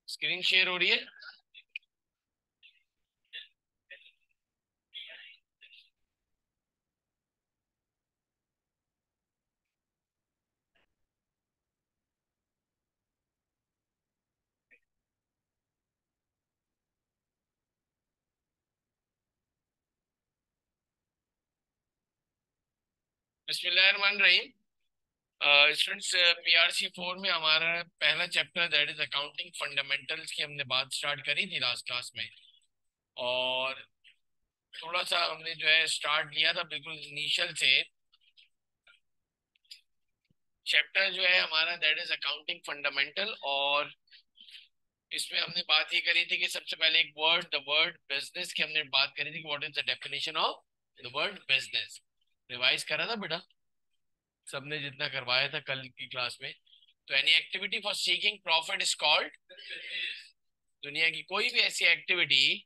Screen share हो रही है? बिस्मिल्लाहिर्रहमानिर्रहीम। स्टूडेंट्स, पीआरसी 4 में हमारा पहला chapter that is accounting fundamentals की हमने बात स्टार्ट करी थी लास्ट क्लास में। और थोड़ा सा हमने जो है स्टार्ट लिया था बिल्कुल इनिशियल से। चैप्टर जो है हमारा दैट इज अकाउंटिंग फंडामेंटल। और इसमें हमने बात ये करी थी कि सबसे पहले एक वर्ड, द वर्ड बिजनेस की हमने बात करी थी कि what is the definition of the word business. Revise करा था बेटा सबने जितना करवाया था कल की क्लास में। तो any activity for seeking profit is called, दुनिया की कोई भी ऐसी एक्टिविटी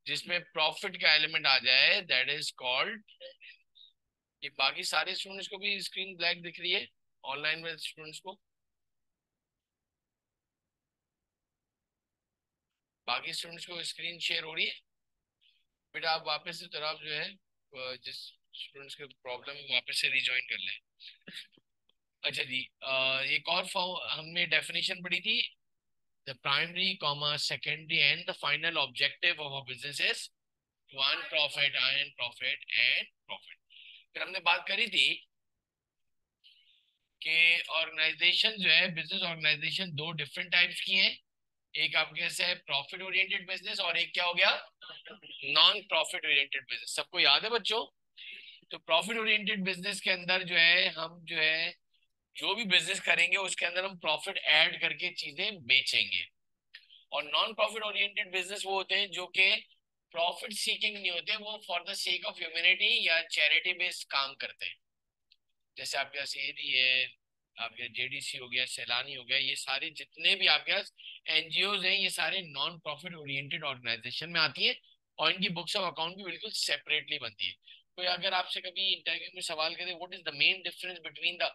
जिसमें प्रॉफिट का एलिमेंट आ जाए दैट इज कॉल्ड। ये बाकी सारे स्टूडेंट्स को भी स्क्रीन ब्लैक दिख रही है ऑनलाइन में स्टूडेंट्स को? बाकी स्टूडेंट्स को स्क्रीन शेयर हो रही है? बेटा आप वापस से तरफ जो है जिस स्टूडेंट्स के प्रॉब्लम है वापस से रिज्वाइन कर लें। अच्छा जी, एक और हमने डेफिनेशन पढ़ी थी। The primary comma secondary and the final objective of a business is to earn profit, earn profit and profit। फिर हमने बात करी थी कि ऑर्गेनाइजेशन जो है, बिजनेस ऑर्गेनाइजेशन दो डिफरेंट टाइप्स की हैं। एक आपके पास है प्रॉफिट ओरिएंटेड बिजनेस और एक क्या हो गया, नॉन प्रॉफिट ओरिएंटेड बिजनेस। सबको याद है बच्चों? तो प्रॉफिट ओरिएंटेड बिजनेस के अंदर जो है हम जो है जो भी बिजनेस करेंगे उसके अंदर हम प्रॉफिट ऐड करके चीजें बेचेंगे। और नॉन प्रॉफिट ओरिएंटेड बिजनेस वो होते हैं जो कि प्रॉफिट सीकिंग नहीं होते, वो for the sake of humanity या चैरिटी बेस्ड काम करते हैं। जैसे आपके पास एडी है, आपके जेडीसी हो गया, सैलानी हो गया, ये सारे जितने भी आपके पास एनजीओज हैं ये सारे नॉन प्रॉफिट ओरिएंटेड ऑर्गेनाइजेशन में आती है। और इनकी बुक्स ऑफ अकाउंट भी बिल्कुल सेपरेटली बनती है। कोई अगर आपसे कभी इंटरव्यू में सवाल करे what is the main difference between the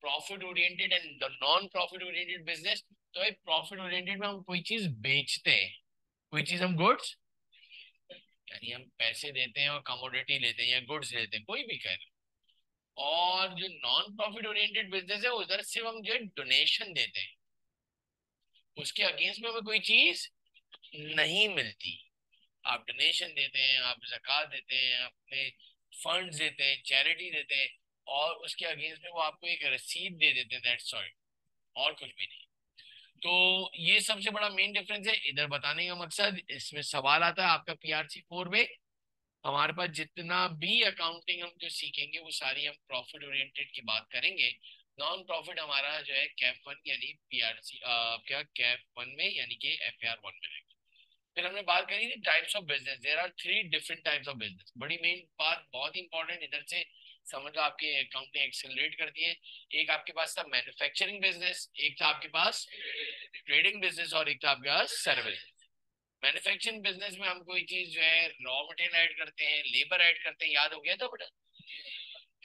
profit oriented and the non profit oriented business, तो भाई प्रॉफिट ओरिएंटेड में हम कोई चीज बेचते हैं, कोई चीज हम गुड्स यानी हम पैसे देते हैं और कमोडिटी लेते हैं या गुड्स लेते हैं, कोई भी कह रहे। और जो नॉन प्रॉफिट ओरिएंटेड बिजनेस है उधर सिर्फ हम जो है डोनेशन देते हैं, उसके अगेंस्ट में हमें कोई चीज नहीं मिलती। आप डोनेशन देते हैं, आप ज़कात देते हैं, अपने फंड्स देते हैं, चैरिटी देते हैं, और उसके अगेंस्ट में वो आपको एक रसीद दे देते हैं, दैट्स ऑल, और कुछ भी नहीं। तो ये सबसे बड़ा मेन डिफरेंस है। इधर बताने का मकसद, इसमें सवाल आता है आपका पीआरसी 4 में, हमारे पास जितना भी अकाउंटिंग हम जो सीखेंगे वो सारी हम प्रॉफिट ओरिएंटेड की बात करेंगे। नॉन प्रॉफिट हमारा जो है कैफ 1 यानी पीआरसी क्या कैफ 1 में यानी कि एफआर 1 में रहेगा। फिर हमने बात करी थी types of business. There are 3 different types of business. बड़ी मेन बात बहुत इंपॉर्टेंट इधर से समझ लो, आपके अकाउंटिंग एक्सेलरेट करती है। एक आपके पास था मैन्युफैक्चरिंग बिजनेस, एक था आपके पास ट्रेडिंग बिजनेस और एक था आपके पास सर्विस। मैन्युफैक्चरिंग बिजनेस में हम कोई चीज जो है रॉ मटेरियल ऐड करते हैं, लेबर ऐड करते हैं, याद हो गया था बेटा,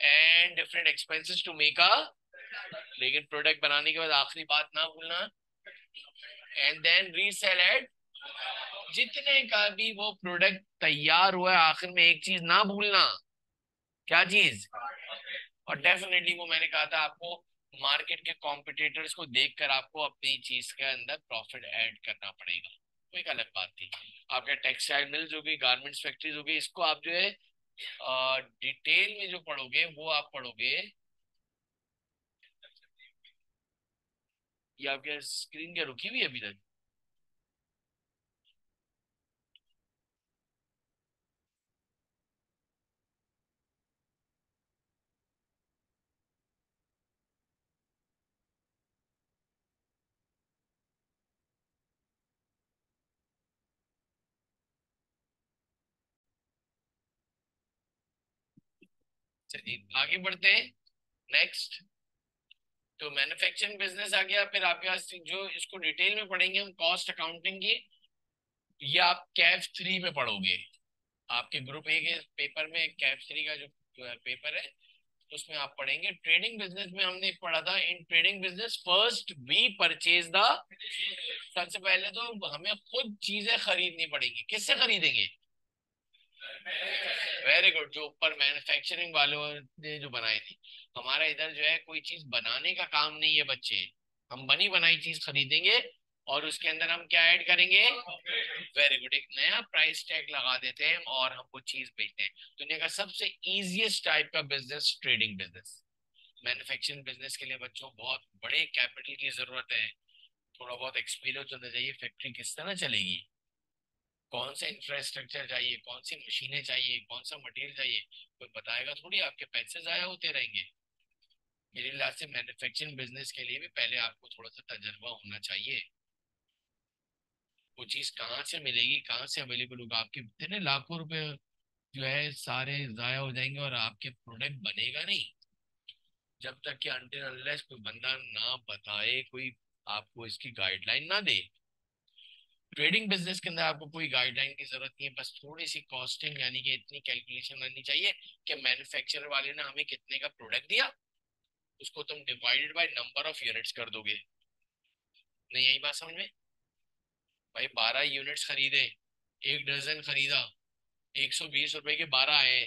and different expenses to make a, लेकिन प्रोडक्ट बनाने के बाद आखिरी बात ना भूलना, एंड देन रीसेल एट, जितने का भी वो प्रोडक्ट तैयार हुआ है आखिर में एक चीज ना भूलना, क्या चीज? और डेफिनेटली वो मैंने कहा था आपको, मार्केट के कॉम्पिटिटर्स को देखकर आपको अपनी चीज के अंदर प्रॉफिट ऐड करना पड़ेगा। वो एक अलग बात थी। आपके टेक्सटाइल मिल्स हो गई, गारमेंट्स फैक्ट्रीज हो गई, इसको आप जो है डिटेल में जो पढ़ोगे वो आप पढ़ोगे। ये आपके स्क्रीन क्या रुकी हुई है अभी तक? चलिए आगे बढ़ते हैं। नेक्स्ट, तो मैन्युफैक्चरिंग बिजनेस आ गया। फिर आपके पास जो इसको डिटेल में पढ़ेंगे हम कॉस्ट अकाउंटिंग की, ये आप कैफ 3 में पढ़ोगे। आपके ग्रुप ए के पेपर में कैफ 3 का जो पेपर है उसमें आप पढ़ेंगे। ट्रेडिंग बिजनेस में हमने पढ़ा था, in trading business first we purchase the, सबसे पहले तो हमें खुद चीजें खरीदनी पड़ेंगी। किससे खरीदेंगे? वेरी गुड, जो ऊपर मैन्युफैक्चरिंग वालों ने जो बनाई थी। हमारा इधर जो है कोई चीज बनाने का काम नहीं है बच्चे, हम बनी बनाई चीज खरीदेंगे और उसके अंदर हम क्या ऐड करेंगे? वेरी गुड, एक नया प्राइस टैग लगा देते हैं और हम वो चीज बेचते हैं। दुनिया का सबसे इजीएस्ट टाइप का business trading business. Manufacturing business के लिए बच्चों बहुत बड़े कैपिटल की जरूरत है, थोड़ा बहुत एक्सपीरियंस होना चाहिए, फैक्ट्री किस तरह चलेगी, कौन सा इंफ्रास्ट्रक्चर चाहिए, कौन सी मशीनें चाहिए, कौन सा मटेरियल चाहिए, कोई बताएगा थोड़ी, आपके पैसे जाया होते रहेंगे। मेरे लिहाज से मैन्युफैक्चरिंग बिजनेस के लिए भी पहले आपको थोड़ा सा तजर्बा होना चाहिए। वो चीज कहाँ से मिलेगी, कहाँ से अवेलेबल होगा, आपके इतने लाखों रुपए जो है सारे जाया हो जाएंगे और आपके प्रोडक्ट बनेगा नहीं जब तक कि अनटिल अनलेस कोई बंदा ना बताए, कोई आपको इसकी गाइडलाइन ना दे। ट्रेडिंग बिजनेस के अंदर आपको कोई गाइडलाइन की जरूरत नहीं है, बस थोड़ी सी कॉस्टिंग यानी कि इतनी कैलकुलेशन करनी चाहिए कि मैन्युफैक्चरर वाले ने हमें कितने का प्रोडक्ट दिया, उसको तुम divided by number of units कर दोगे। नहीं, यही बात समझ में? भाई 12 यूनिट्स खरीदे, एक डजन खरीदा, 120 रुपए के 12 आए,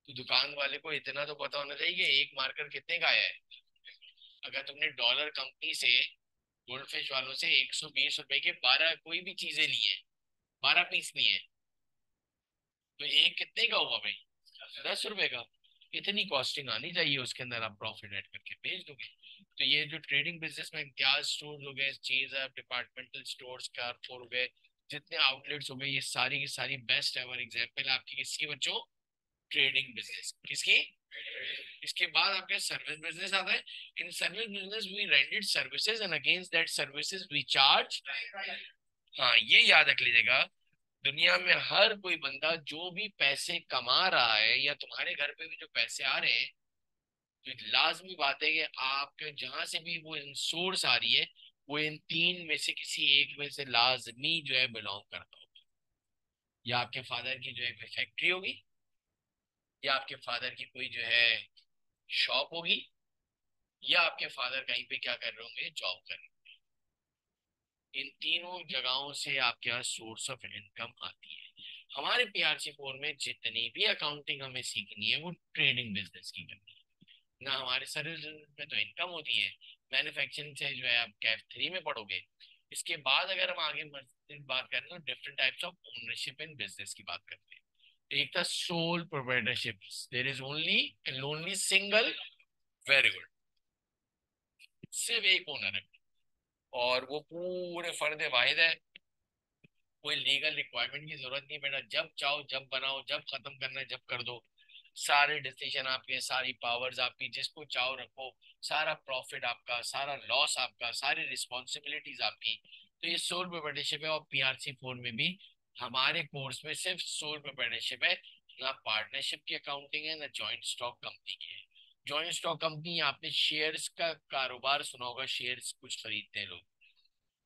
तो दुकान वाले को इतना तो पता होना चाहिए कि एक मार्कर कितने का आया है। अगर तुमने डॉलर कंपनी से, गोल्ड फिश वालों से 120 रुपए के 12 कोई भी चीजें ली है, 12 पीस लिए हैं, तो एक कितने का हुआ भाई? 10 रुपए का। इतनी कॉस्टिंग आनी चाहिए, उसके अंदर आप प्रॉफिट ऐड करके बेच दोगे। तो ये जो ट्रेडिंग बिजनेस में इम्तियाज स्टोर हो गए, चीज डिपार्टमेंटल स्टोर्स, कारफोर हो गए, जितने आउटलेट्स हो गए, ये सारी की सारी बेस्ट एवर एग्जांपल आपकी किसकी बच्चों? Trading business. किसकी? इसके बाद आपके सर्विस बिजनेस आता है। In service business we rended services and against that services we charge. हाँ, ये याद रख लीजिएगा, दुनिया में हर कोई बंदा जो भी पैसे कमा रहा है या तुम्हारे घर पे भी जो पैसे आ रहे हैं, तो एक लाजमी बात है कि आपके जहां से भी वो सोर्स आ रही है, वो इन तीन में से किसी एक में से लाजमी जो है बिलोंग करता होगा। या आपके फादर की जो है कोई फैक्ट्री होगी, या आपके फादर की कोई जो है शॉप होगी, या आपके फादर कहीं पे क्या कर रहे होंगे, जॉब कर रहे होंगे। इन तीनों जगहों से आपके पास सोर्स ऑफ इनकम आती है। हमारे पीआरसी 4 में जितनी भी अकाउंटिंग हमें सीखनी है वो ट्रेडिंग बिजनेस की करनी है ना। हमारे सर्विस में तो इनकम होती है, मैन्युफैक्चरिंग से जो है आप कैफ 3 में पढ़ोगे। इसके बाद अगर हम आगे मजीद बात करें तो different types of ownership in business की बात करते हैं। एक था sole proprietorship, there is only and only single, very good, सिर्फ एक ओनर है और वो पूरे फर्द वाहिद है। कोई लीगल रिक्वायरमेंट की जरूरत नहीं बेटा, जब चाहो जब बनाओ, जब खत्म करना है जब कर दो। सारे डिसीजन आपके, सारी पावर्स आपकी, जिसको चाहो रखो, सारा प्रॉफिट आपका, सारा लॉस आपका, सारी रिस्पॉन्सिबिलिटीज आपकी। तो ये सोल प्रोप्राइटरशिप है। और पीआरसी 4 में भी हमारे कोर्स में सिर्फ सोल प्रोप्राइटरशिप है, ना पार्टनरशिप की अकाउंटिंग है, ना जॉइंट स्टॉक कंपनी की है। जॉइंट स्टॉक कंपनी, आपने शेयर्स का कारोबार सुना होगा, शेयर्स कुछ खरीदते हैं लोग,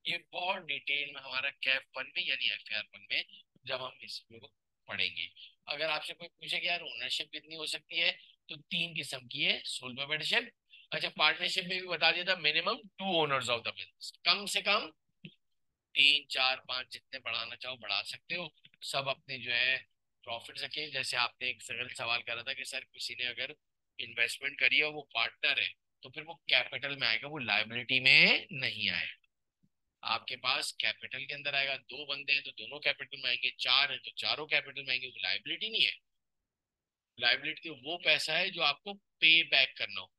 ये बहुत डिटेल में हमारा कैफ 1 में यानी एफआर 1 में जब हम इसमें को पढ़ेंगे। अगर आपसे कोई पूछे कि यार ओनरशिप कितनी हो सकती है, तो 3 किस्म की है, सोल प्रोप्राइटरशिप। अच्छा, पार्टनरशिप में भी बता दिया था, minimum 2 owners of the business, कम से कम 3 4 5 जितने बढ़ाना चाहो बढ़ा सकते हो। सब अपने जो है प्रॉफिट रखे। जैसे आपने एक सरल सवाल करा था कि सर किसी ने अगर इन्वेस्टमेंट करी है और वो पार्टनर है, तो फिर वो कैपिटल में आएगा, वो लाइबिलिटी में नहीं आएगा। आपके पास कैपिटल के अंदर आएगा, 2 बंदे हैं तो दोनों कैपिटल में आएंगे, 4 है तो चारों कैपिटल में आएंगे, वो लाइबिलिटी नहीं है। लाइबिलिटी वो पैसा है जो आपको पे बैक करना हो।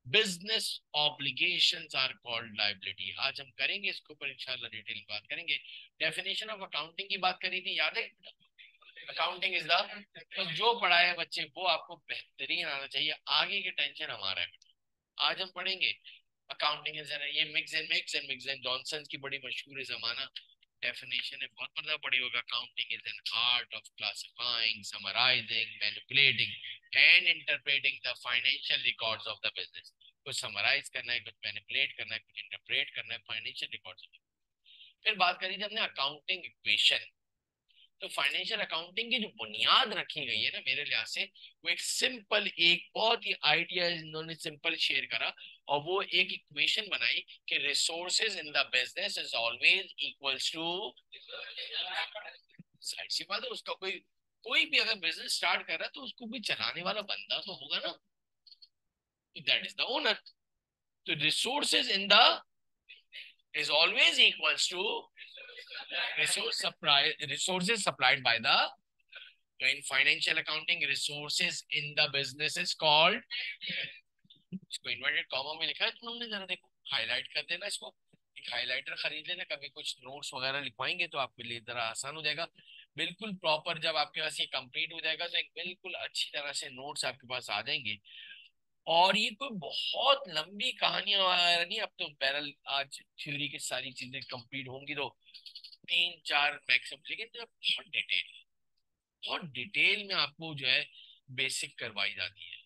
Business obligations are called liability. आज हम करेंगे इसके ऊपर इंशाल्लाह डिटेल में बात करेंगे। डेफिनेशन ऑफ अकाउंटिंग की बात करी थी, याद है? अकाउंटिंग इज द, बस जो पढ़ाया है बच्चे वो आपको बेहतरीन आना चाहिए, आगे की टेंशन हमारा है। आज हम पढ़ेंगे अकाउंटिंग इज, ये मिक्स एंड जॉनसन की बड़ी मशहूर है जमाना डेफिनेशन है, बहुत पता पड़ी होगा। Accounting is an art of classifying, summarizing, manipulating and interpreting the financial records of the business. कुछ समराइज करना है, कुछ मैनिपुलेट करना है, कुछ इंटरप्रेट करना है फाइनेंशियल रिकॉर्ड्स। फिर बात करी थी हमने अकाउंटिंग इक्वेशन। तो फाइनेंशियल अकाउंटिंग की जो बुनियाद रखी गई है ना मेरे लिहाज से, वो एक सिंपल, एक बहुत ही आइडिया इन्होंने सिंपल शेयर करा, और वो एक इक्वेशन बनाई कि resources in the business is always equals to, साइड सी बात है, उसका कोई कोई भी अगर बिजनेस स्टार्ट कर रहा है तो उसको भी चलाने वाला बंदा तो होगा ना, दैट इज द ओनर। तो resources in the is always equals to resources supplied by the, in financial accounting resources in the business is called, इसको इन्वर्टेड कॉमा में लिखा है तुमने, जरा देखो, हाईलाइट कर देना इसको, एक हाइलाइटर खरीद लेना, कभी कुछ नोट्स वगैरह लिखवाएंगे तो आपके लिए जरा आसान हो जाएगा। बिल्कुल प्रॉपर जब आपके पास ये कंप्लीट हो जाएगा तो एक बिल्कुल अच्छी तरह से नोट्स आपके पास आ जाएंगे। और ये कोई बहुत लंबी कहानी वगैरह नहीं, अब तो बहरहाल आज थ्योरी की सारी चीजें कंप्लीट होंगी तो 3-4 मैक्सिमम, लेकिन जब बहुत डिटेल में आपको जो है बेसिक करवाई जाती है।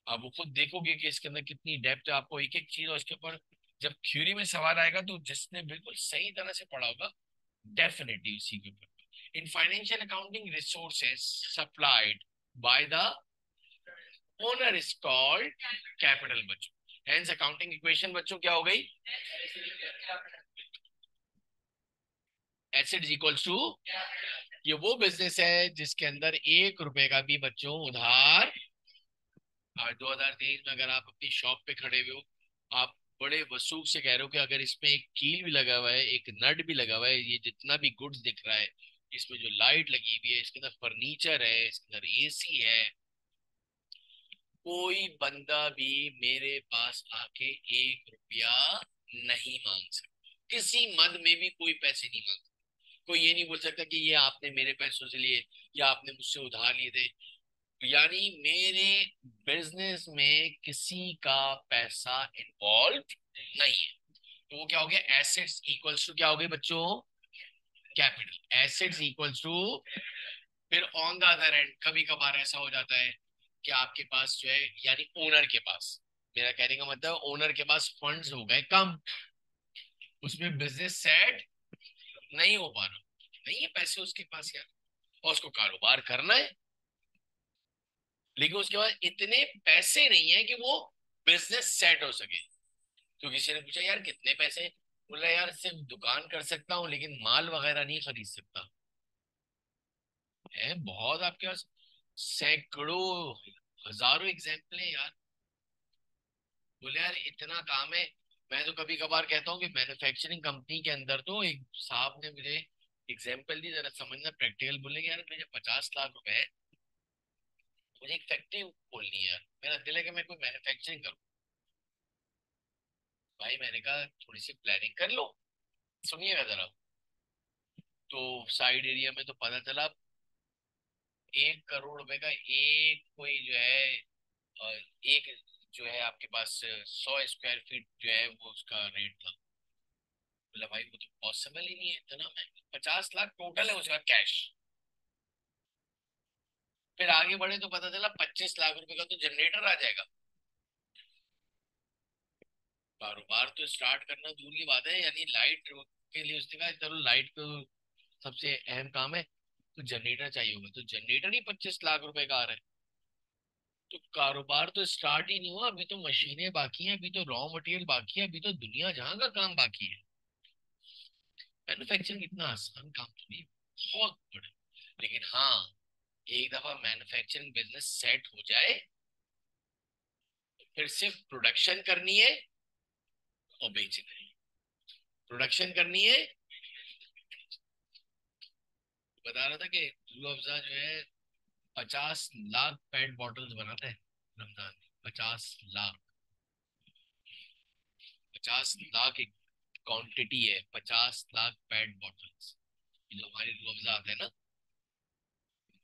आप वो खुद देखोगे कि इसके अंदर कितनी डेप्थ है, आपको एक एक चीज, और इसके ऊपर जब थ्योरी में सवाल आएगा तो जिसने बिल्कुल सही तरह से पढ़ा होगा डेफिनेटली उसी के ऊपर। इन financial accounting resources supplied by the owner is called capital बच्चों। हेंस अकाउंटिंग इक्वेशन बच्चों क्या हो गई, एसेट्स इक्वल्स टू, ये वो बिजनेस है जिसके अंदर 1 रुपए का भी बच्चों उधार, आज 2023 में अगर आप अपनी शॉप पे खड़े हुए हो, आप बड़े वसूख से कह रहे हो कि अगर इसमें एक कील भी लगा हुआ है, एक नट भी लगा हुआ है, ये जितना भी गुड्स दिख रहा है, इसमें जो लाइट लगी हुई है, इसके अंदर फर्नीचर है, इसके अंदर एसी है, कोई बंदा भी मेरे पास आके 1 रुपया नहीं मांग सकता, किसी मद में भी कोई पैसे नहीं मांग सकता। कोई ये नहीं बोल सकता कि ये आपने मेरे पैसों से लिए या आपने मुझसे उधार लिए थे। यानी मेरे बिजनेस में किसी का पैसा इन्वॉल्व नहीं है। तो वो क्या हो गया, एसेट्स इक्वल्स टू क्या हो गए बच्चों, कैपिटल। एसेट्स इक्वल्स टू, फिर ऑन द अदर एंड कभी कभार ऐसा हो जाता है कि आपके पास जो है, यानी ओनर के पास, मेरा कहने का मतलब ओनर के पास फंड्स हो गए कम, उसमें बिजनेस सेट नहीं हो पा रहा, नहीं है पैसे उसके पास यार, और उसको कारोबार करना है, लेकिन उसके पास इतने पैसे नहीं है कि वो बिजनेस सेट हो सके। तो किसी ने पूछा यार कितने पैसे, बोला यार सिर्फ दुकान कर सकता हूँ लेकिन माल वगैरह नहीं खरीद सकता। है बहुत आपके पास, सैकड़ों हजारों एग्जाम्पल है यार। बोले यार इतना काम है। मैं तो कभी कभार कहता हूँ कि मैन्युफैक्चरिंग कंपनी के अंदर तो एक साहब ने मुझे एग्जाम्पल दी, जरा समझना प्रैक्टिकल, बोले यार मुझे 50 लाख रुपए है, मुझे एक फैक्ट्री खोलनी है यार, मेरा दिल है कि मैं कोई मैन्युफैक्चरिंग करूँ। भाई मैंने कहा थोड़ी सी प्लानिंग कर लो, सुनिएगा जरा। तो साइड एरिया में तो पता चला 1 करोड़ रुपए का एक कोई जो है, एक जो है आपके पास 100 स्क्वायर फीट जो है वो उसका रेट था। बोला भाई वो तो पॉसिबल ही नहीं है इतना महंगा, 50 लाख टोटल है उसका कैश। फिर आगे बढ़े तो पता चला 25 लाख रुपए का तो जनरेटर आ जाएगा। कारोबार तो स्टार्ट करना दूर की बात है, यानी लाइट के लिए उसने कहा चलो लाइट तो सबसे अहम काम है, तो जनरेटर चाहिए होगा, तो जनरेटर ही 25 लाख रुपए का आ रहा है। तो कारोबार तो स्टार्ट ही नहीं हुआ, अभी तो मशीनें बाकी हैं, अभी तो रॉ मटेरियल बाकी है, अभी तो दुनिया जहां का काम बाकी है। मैन्युफैक्चरिंग इतना आसान काम तो नहीं, बहुत बड़ा। लेकिन हाँ, एक दफा मैन्युफैक्चरिंग बिजनेस सेट हो जाए तो फिर सिर्फ प्रोडक्शन करनी है और बेचना है, प्रोडक्शन करनी है। बता रहा था कि रूह अफ़ज़ा जो है 50 लाख पेट बॉटल्स बनाता है रमजान में, 50 लाख, 50 लाख एक क्वांटिटी है, 50 लाख पेट बॉटल्स। जो हमारी रूह अफ़ज़ा आता है ना,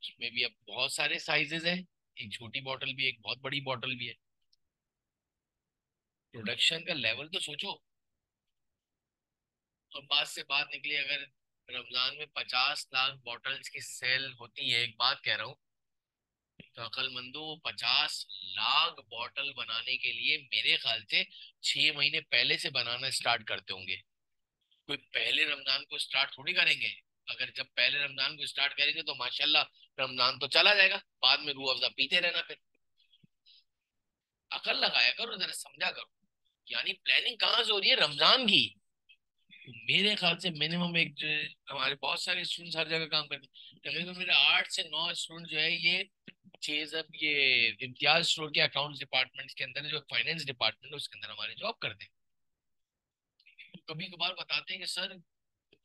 उसमें भी अब बहुत सारे साइजेस हैं, एक छोटी बॉटल भी है, एक बहुत बड़ी बॉटल भी है। प्रोडक्शन का लेवल तो सोचो। और बात से बात निकली, अगर रमजान में 50 लाख बॉटल्स की सेल होती है, एक बात कह रहा हूँ, तो अक्लमंदो 50 लाख बॉटल बनाने के लिए मेरे ख्याल से 6 महीने पहले से बनाना स्टार्ट करते होंगे। कोई पहले रमजान को स्टार्ट थोड़ी करेंगे। अगर जब पहले रमजान को स्टार्ट करेंगे तो माशाल्लाह रमजान तो चला जाएगा, बाद में रूह अफ़ज़ा पीते रहना फिर। अकल लगाया करो, जरा समझा करो। यानी प्लानिंग कहाँ से हो रही है? रमजान की। तो मेरे ख्याल से मिनिमम एक जो है, हमारे बहुत सारे स्टूडेंट्स हर जगह काम करते हैं, तकरीबन मेरे 8 से 9 स्टूडेंट जो है ये चीज अब ये इम्तियाज स्टोर के अकाउंट्स डिपार्टमेंट के अंदर जो फाइनेंस डिपार्टमेंट है उसके अंदर हमारे जॉब करते हैं। तो कभी कभार बताते हैं कि सर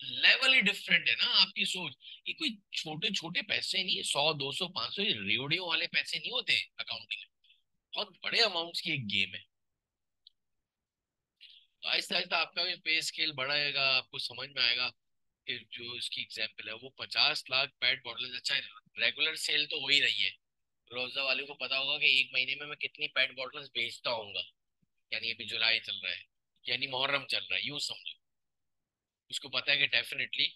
लेवल ही डिफरेंट है ना आपकी सोच। ये कोई छोटे छोटे पैसे नहीं है, 100 200 500 ये रेवड़ियों वाले पैसे नहीं होते अकाउंटिंग में। बहुत बड़े अमाउंट्स की एक गेम है। तो आहिस्ता आहिस्ता आपका भी पे स्केल बढ़ाएगा, आपको समझ में आएगा कि जो इसकी एग्जाम्पल है वो 50 लाख पेट बॉटल, अच्छा रेगुलर सेल तो हो ही रही है। रोजा वाले को पता होगा कि एक महीने में मैं कितनी पेट बॉटल्स बेचता हूँ। यानी अभी जुलाई चल रहा है, यानी मुहर्रम चल रहा है, यूं समझो। उसको पता है कि डेफिनेटली,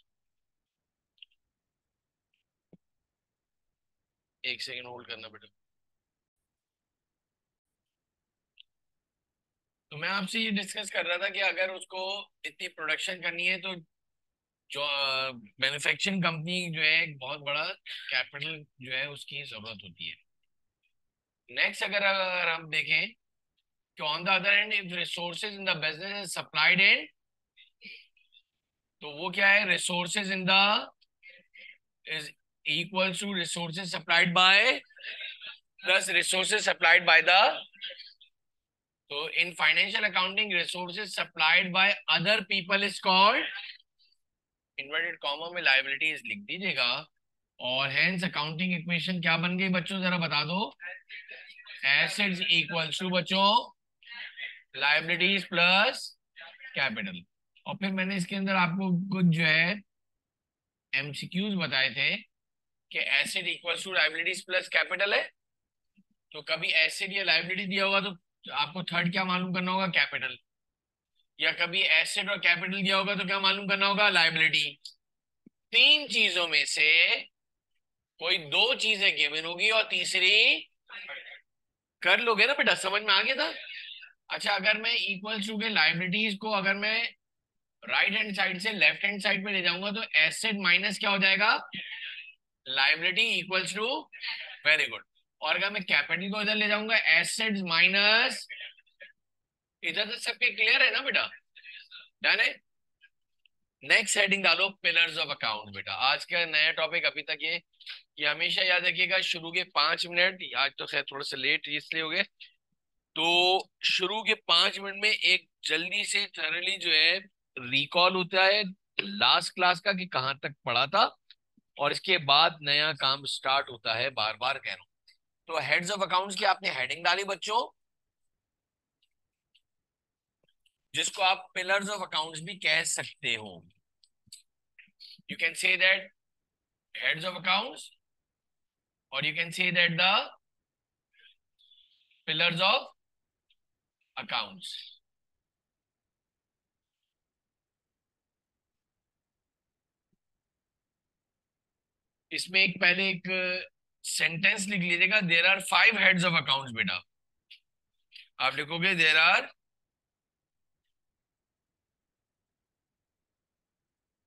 एक सेकंड होल्ड करना बेटा। तो मैं आपसे ये डिस्कस कर रहा था कि अगर उसको इतनी प्रोडक्शन करनी है तो जो मैन्युफैक्चरिंग कंपनी जो है एक बहुत बड़ा कैपिटल जो है उसकी जरूरत होती है। नेक्स्ट अगर हम देखें कि on the other end if resources in the business is supplied and, तो वो क्या है? Resources in the is equals to resources supplied by plus resources supplied by the. तो in financial accounting resources supplied by other people is called, inverted comma में liabilities लिख दीजिएगा। और hence accounting equation क्या बन गई बच्चों, जरा बता दो। एसेट्स इक्वल्स टू बच्चों लायबिलिटीज प्लस कैपिटल। और फिर मैंने इसके अंदर आपको कुछ जो है एमसीक्यूज बताए थे कि asset equals to liabilities plus capital है। तो कभी एसेट या लायबिलिटी दिया होगा तो आपको थर्ड क्या मालूम करना होगा? कैपिटल। या कभी एसेट और कैपिटल दिया होगा तो क्या मालूम करना होगा? लायबिलिटी। तीन चीजों में से कोई दो चीजें गिवन होगी और तीसरी कर लोगे ना बेटा, समझ में आ गया था? अच्छा, अगर मैं इक्वल टू के लाइबिलिटीज को अगर मैं राइट हैंड साइड से लेफ्ट हैंड साइड पे ले जाऊंगा तो एसेट माइनस क्या हो जाएगा? Liability equals to, very good. और अगर मैं कैपिटल को इधर ले जाऊंगा एसेट्स माइनस, इधर से सबके क्लियर है ना बेटा? डन है। नेक्स्ट हेडिंग डालो पिलर्स ऑफ अकाउंट। बेटा आज का नया टॉपिक अभी तक ये हमेशा याद रखिएगा, शुरू के 5 मिनट, आज तो खैर थोड़ा सा लेट इसलिए हो गए, तो शुरू के 5 मिनट में एक जल्दी से थरली जो है रिकॉल होता है लास्ट क्लास का कि कहाँ तक पढ़ा था, और इसके बाद नया काम स्टार्ट होता है, बार बार कह रहा हूं। तो हेड्स ऑफ अकाउंट्स की आपने हेडिंग डाली बच्चों, जिसको आप पिलर्स ऑफ अकाउंट्स भी कह सकते हो। You can say that heads of accounts, और you can say that the pillars of accounts. इसमें एक पहले एक सेंटेंस लिख लीजिएगा, there are 5 heads of accounts. बेटा आप लिखोगे there are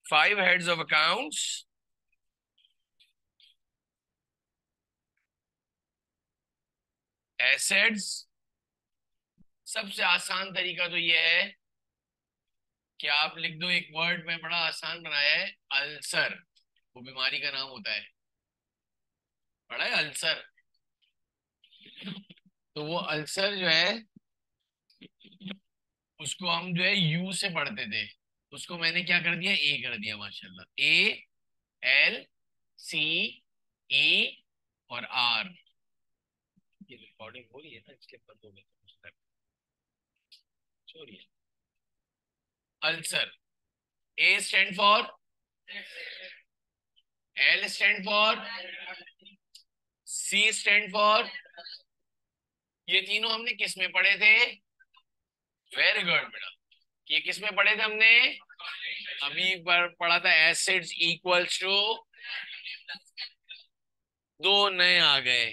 5 heads of accounts. Assets, सबसे आसान तरीका तो ये है कि आप लिख दो एक वर्ड में, बड़ा आसान बनाया है, अल्सर। वो बीमारी का नाम होता है, पढ़ा है अल्सर? तो वो अल्सर जो है उसको हम जो है यू से पढ़ते थे, उसको मैंने क्या कर दिया? ए कर दिया माशाल्लाह। ए एल सी ई और आर। ये रिकॉर्डिंग हो रही है ना, इसलिए बंद हो गया। छोड़िए। Ulcer, A stand for, L stand for, C stand for, ये तीनों हमने किस में पढ़े थे? वेरी गुड बेटा। ये किस में पढ़े थे हमने? अभी पढ़ा था एसिड्स इक्वल्स टू, दो नए आ गए।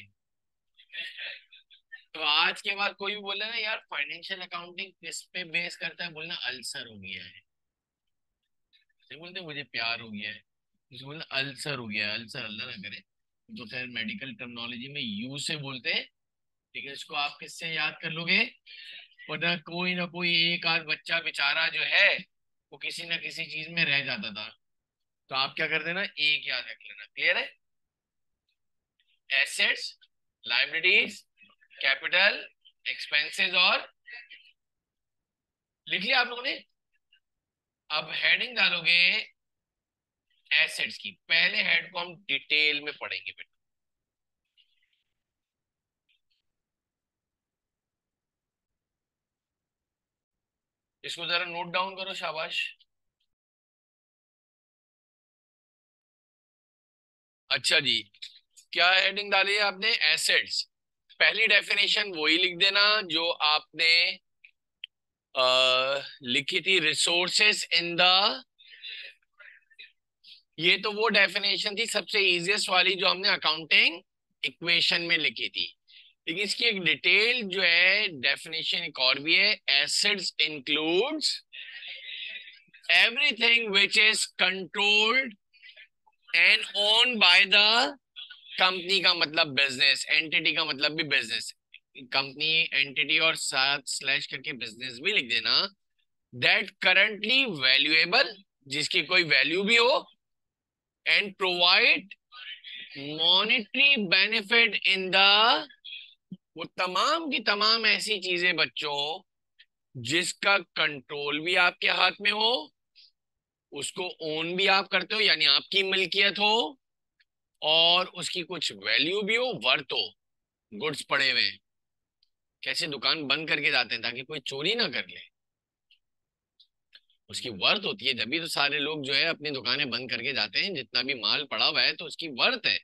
तो आज के बाद कोई भी बोले ना यार फाइनेंशियल अकाउंटिंग किस पे बेस करता है, बोलना अल्सर हो गया है। नहीं बोलते मुझे प्यार हो गया है। इसको बोलते अल्सर हो गया, अल्सर अल्लाह ना करे, तो खैर मेडिकल टर्मिनोलॉजी में यू से बोलते हैं। ठीक है, इसको आप किससे याद कर लोगे? वरना कोई ना कोई एक आध बच्चा बेचारा जो है वो किसी ना किसी चीज में रह जाता था, तो आप क्या कर देना, एक याद रख लेना। क्लियर है? एसेट्स, लाइबिलिटीज, कैपिटल, एक्सपेंसेस, और लिख लिया आप लोगों ने? अब हेडिंग डालोगे एसेट्स की, पहले हेड को हम डिटेल में पढ़ेंगे बेटा। इसको जरा नोट डाउन करो, शाबाश। अच्छा जी, क्या हेडिंग डाली है आपने? एसेट्स। पहली डेफिनेशन वही लिख देना जो आपने लिखी थी, रिसोर्सेस इन द, ये तो वो डेफिनेशन थी सबसे इजीएस्ट वाली जो हमने अकाउंटिंग इक्वेशन में लिखी थी। लेकिन इसकी एक डिटेल जो है डेफिनेशन एक और भी है, assets includes everything which is controlled and owned by the company, का मतलब बिजनेस, एंटिटी का मतलब भी बिजनेस, कंपनी एंटिटी और साथ स्लैश करके बिजनेस भी लिख देना, दैट करंटली वैल्यूएबल, जिसकी कोई वैल्यू भी हो, and provide monetary benefit in the, वो तमाम की तमाम ऐसी चीजें बच्चों जिसका कंट्रोल भी आपके हाथ में हो, उसको ओन भी आप करते हो यानी आपकी मिल्कियत हो, और उसकी कुछ वैल्यू भी हो, वर्थ हो, गुड्स पड़े हुए हैं। कैसे दुकान बंद करके जाते हैं ताकि कोई चोरी ना कर ले, उसकी वर्थ होती है, जब भी तो सारे लोग जो है अपनी दुकानें बंद करके जाते हैं, जितना भी माल पड़ा हुआ है तो उसकी वर्थ है,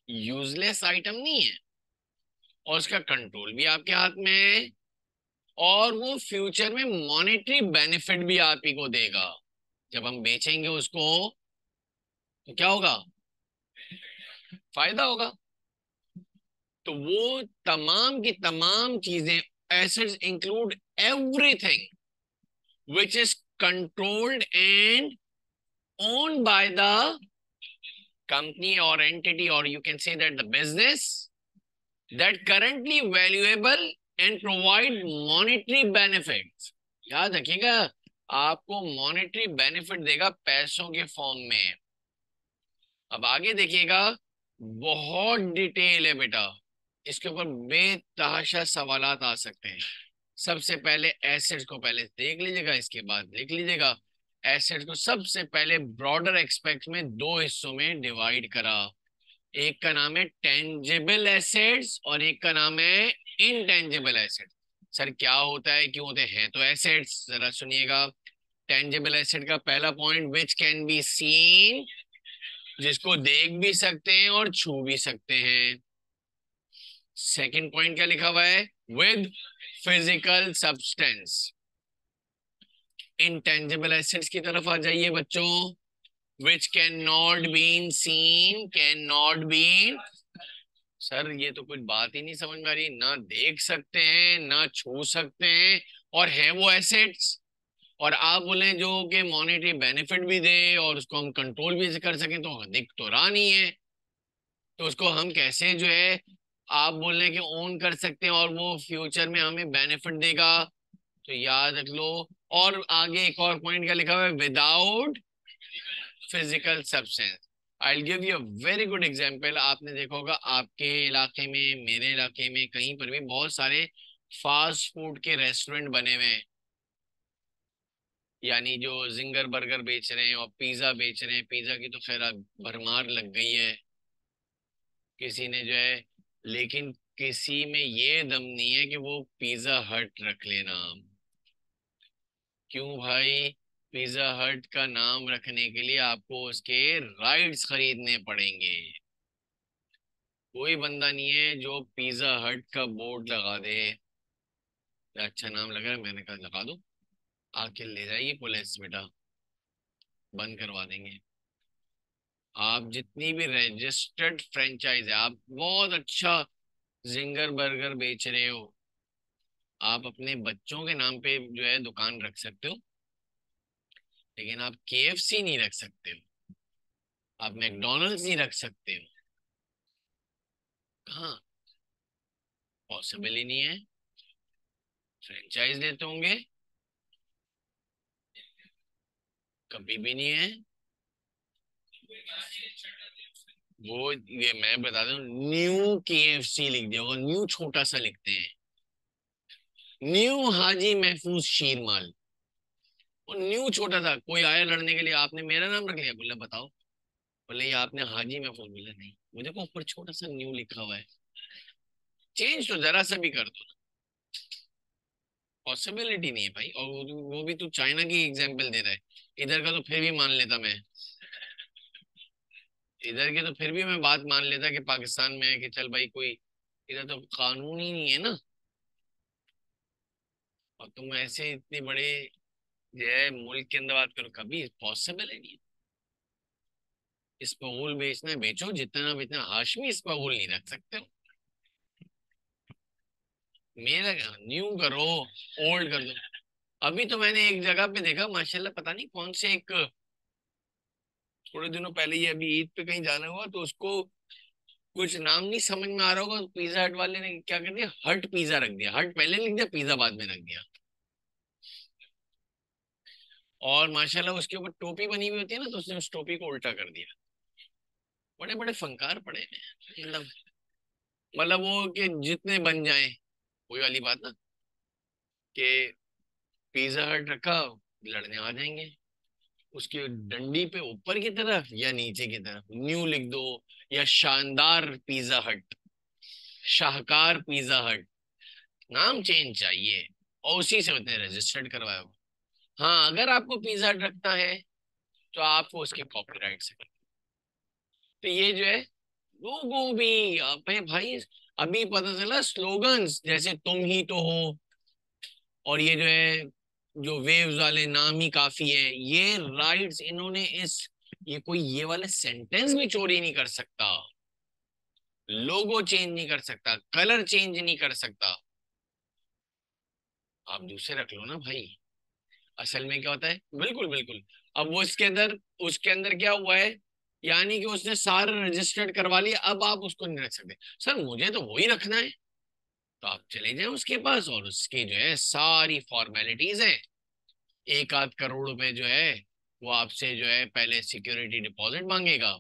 यूजलेस आइटम नहीं है, और उसका कंट्रोल भी आपके हाथ में है, और वो फ्यूचर में मॉनेटरी बेनिफिट भी आप ही को देगा। जब हम बेचेंगे उसको तो क्या होगा? फायदा होगा। तो वो तमाम की तमाम चीजें, assets include everything which is controlled and owned by the company or entity, or you can say that the business, that currently valuable and provide monetary benefits। याद रखिएगा, आपको मॉनेटरी बेनिफिट देगा पैसों के फॉर्म में। अब आगे देखिएगा, बहुत डिटेल है बेटा, इसके ऊपर बेतहाशा सवालात आ सकते हैं। सबसे पहले एसेट्स को पहले देख लीजिएगा, इसके बाद लिख लीजिएगा। एसेट्स को सबसे पहले ब्रॉडर एक्सपेक्ट में दो हिस्सों में डिवाइड करा, एक का नाम है टेंजिबल एसेट्स और एक का नाम है इनटेंजिबल एसेट्स। सर क्या होता है, क्यों होते हैं? तो एसेट्स जरा सुनिएगा, टेंजिबल एसेट का पहला point, which can be seen, जिसको देख भी सकते हैं और छू भी सकते हैं। सेकंड पॉइंट क्या लिखा हुआ है? With physical substance. Intangible assets की तरफ आ जाइए बच्चों, which can not been seen, can not been, sir ये तो कुछ बात ही नहीं समझ में आ रही, ना देख सकते हैं ना छू सकते हैं, और है वो एसेट्स, और आप बोले जो कि मॉनेटरी बेनिफिट भी दे और उसको हम कंट्रोल भी कर सकें, तो दिख तो रहा नहीं है, तो उसको हम कैसे जो है, आप बोल रहे हैं कि ओन कर सकते हैं और वो फ्यूचर में हमें बेनिफिट देगा, तो याद रख लो। और आगे एक और पॉइंट क्या लिखा हुआ है? Without physical substance. I give you a very good example, आपने देखा होगा आपके इलाके में, मेरे इलाके में, कहीं पर भी बहुत सारे फास्ट फूड के रेस्टोरेंट बने हुए हैं, यानी जो जिंगर बर्गर बेच रहे हैं और पिज्जा बेच रहे हैं। पिज्जा की तो खैर अब भरमार लग गई है, किसी ने जो है, लेकिन किसी में ये दम नहीं है कि वो पिज्जा हट रख लेना। क्यों भाई? पिज्जा हट का नाम रखने के लिए आपको उसके राइट्स खरीदने पड़ेंगे। कोई बंदा नहीं है जो पिज्जा हट का बोर्ड लगा दे, अच्छा नाम लग रहा है, मैंने कहा लगा दो, आके ले जाइए पुलिस बेटा, बंद करवा देंगे। आप जितनी भी रजिस्टर्ड फ्रेंचाइज है, आप बहुत अच्छा जिंगर बर्गर बेच रहे हो, आप अपने बच्चों के नाम पे जो है दुकान रख सकते हो, लेकिन आप केएफसी नहीं रख सकते हो। आप मैकडोनल्ड्स नहीं रख सकते हो। कहाँ? पॉसिबल ही नहीं है। फ्रेंचाइज देते होंगे? कभी भी नहीं है। वो ये मैं बता दूं, न्यू केएफसी लिख दिया होगा, न्यू छोटा सा लिखते हैं, न्यू हाजी महफूज शीरमाल। वो न्यू छोटा सा, कोई आया लड़ने के लिए, आपने मेरा नाम रख लिया, बोला बताओ, बोले ये आपने हाजी महफूज, बोला नहीं, मुझे को ऊपर छोटा सा न्यू लिखा हुआ है। चेंज तो जरा सा भी कर दो। पॉसिबिलिटी नहीं है भाई। और वो भी तू चाइना की एग्जांपल दे रहा है, इधर का तो फिर भी मान लेता मैं, इधर की तो फिर भी मैं बात मान लेता कि पाकिस्तान में है कि चल भाई कोई, इधर तो कानून ही नहीं है ना। और तुम ऐसे इतने बड़े जो है मुल्क के अंदर बात करो, कभी पॉसिबल है नहीं। इसबगोल बेचना है बेचो, जितना बेचना, हाशमी इसबगोल नहीं रख सकते हो। मेरा न्यू करो, ओल्ड कर दो। अभी तो मैंने एक जगह पे देखा माशाल्लाह, पता नहीं कौन से एक, थोड़े दिनों पहले ही अभी ईद पे कहीं जाना हुआ तो उसको कुछ नाम नहीं समझ में आ रहा होगा, पिज्जा हट वाले ने क्या कर दिया, हट पिज्जा रख दिया, हट पहले लिख दिया, पिज्जा बाद में रख दिया। और माशाल्लाह उसके ऊपर टोपी बनी हुई होती है ना, तो उसने उस टोपी को उल्टा कर दिया। बड़े बड़े फंकार पड़े हैं मतलब वो कि जितने बन जाए, वही वाली बात ना, कि पिज्जा हट रखा, लड़ने आ जाएंगे, उसकी डंडी पे ऊपर की तरफ या नीचे की तरफ न्यू लिख दो, या शानदार पिज्जा हट, शाहकार पिज्जा हट, नाम चेंज चाहिए। और उसी से उसने रजिस्टर्ड करवाया हो। हाँ, अगर आपको पिज्जा हट रखना है तो आपको उसके कॉपीराइट से, तो ये जो है लोगों भी अपने भाई, अभी पता चला स्लोगन्स जैसे तुम ही तो हो, और ये जो है जो वेव्स वाले नाम ही काफी है, ये राइट्स इन्होंने इस, ये कोई ये वाले सेंटेंस भी चोरी नहीं कर सकता, लोगो चेंज नहीं कर सकता, कलर चेंज नहीं कर सकता। आप दूसरे रख लो ना भाई। असल में क्या होता है, बिल्कुल बिल्कुल। अब वो इसके अंदर, उसके अंदर क्या हुआ है, यानी कि उसने सारा रजिस्टर्ड करवा लिया, अब आप उसको नहीं रख सकते। सर मुझे तो वही रखना है, तो आप चले जाएं उसके पास, और उसकी जो है सारी फॉर्मेलिटीज है। एक आध करोड़ रुपए जो है वो आपसे जो है पहले सिक्योरिटी डिपॉजिट मांगेगा,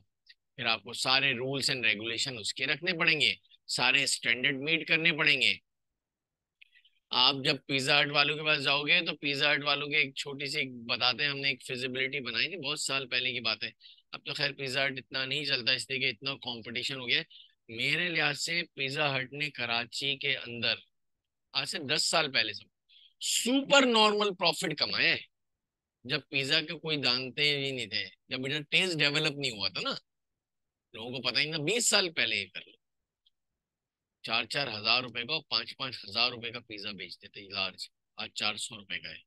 फिर आपको सारे रूल्स एंड रेगुलेशन उसके रखने पड़ेंगे, सारे स्टैंडर्ड मीट करने पड़ेंगे। आप जब पिज्जा हट वालों के पास जाओगे तो पिज्जा हट वालों के एक छोटी सी बताते हैं, हमने एक फिजिबिलिटी बनाई थी बहुत साल पहले की बात है। अब तो खैर पिज्जा हट इतना नहीं चलता, इसलिए कि इतना कंपटीशन हो गया है। मेरे लिहाज से पिज्जा हट ने कराची के अंदर आज से 10 साल पहले से सुपर नॉर्मल प्रॉफिट कमाया है, जब पिज्जा के कोई जानते ही नहीं थे, जब इधर टेस्ट डेवलप नहीं हुआ था ना, लोगों को पता ही ना, 20 साल पहले ही कर लो। 4-4 हज़ार रुपए का और 5-5 हज़ार रुपए का पिज्जा बेचते थे लार्ज, आज 400 रुपए का है।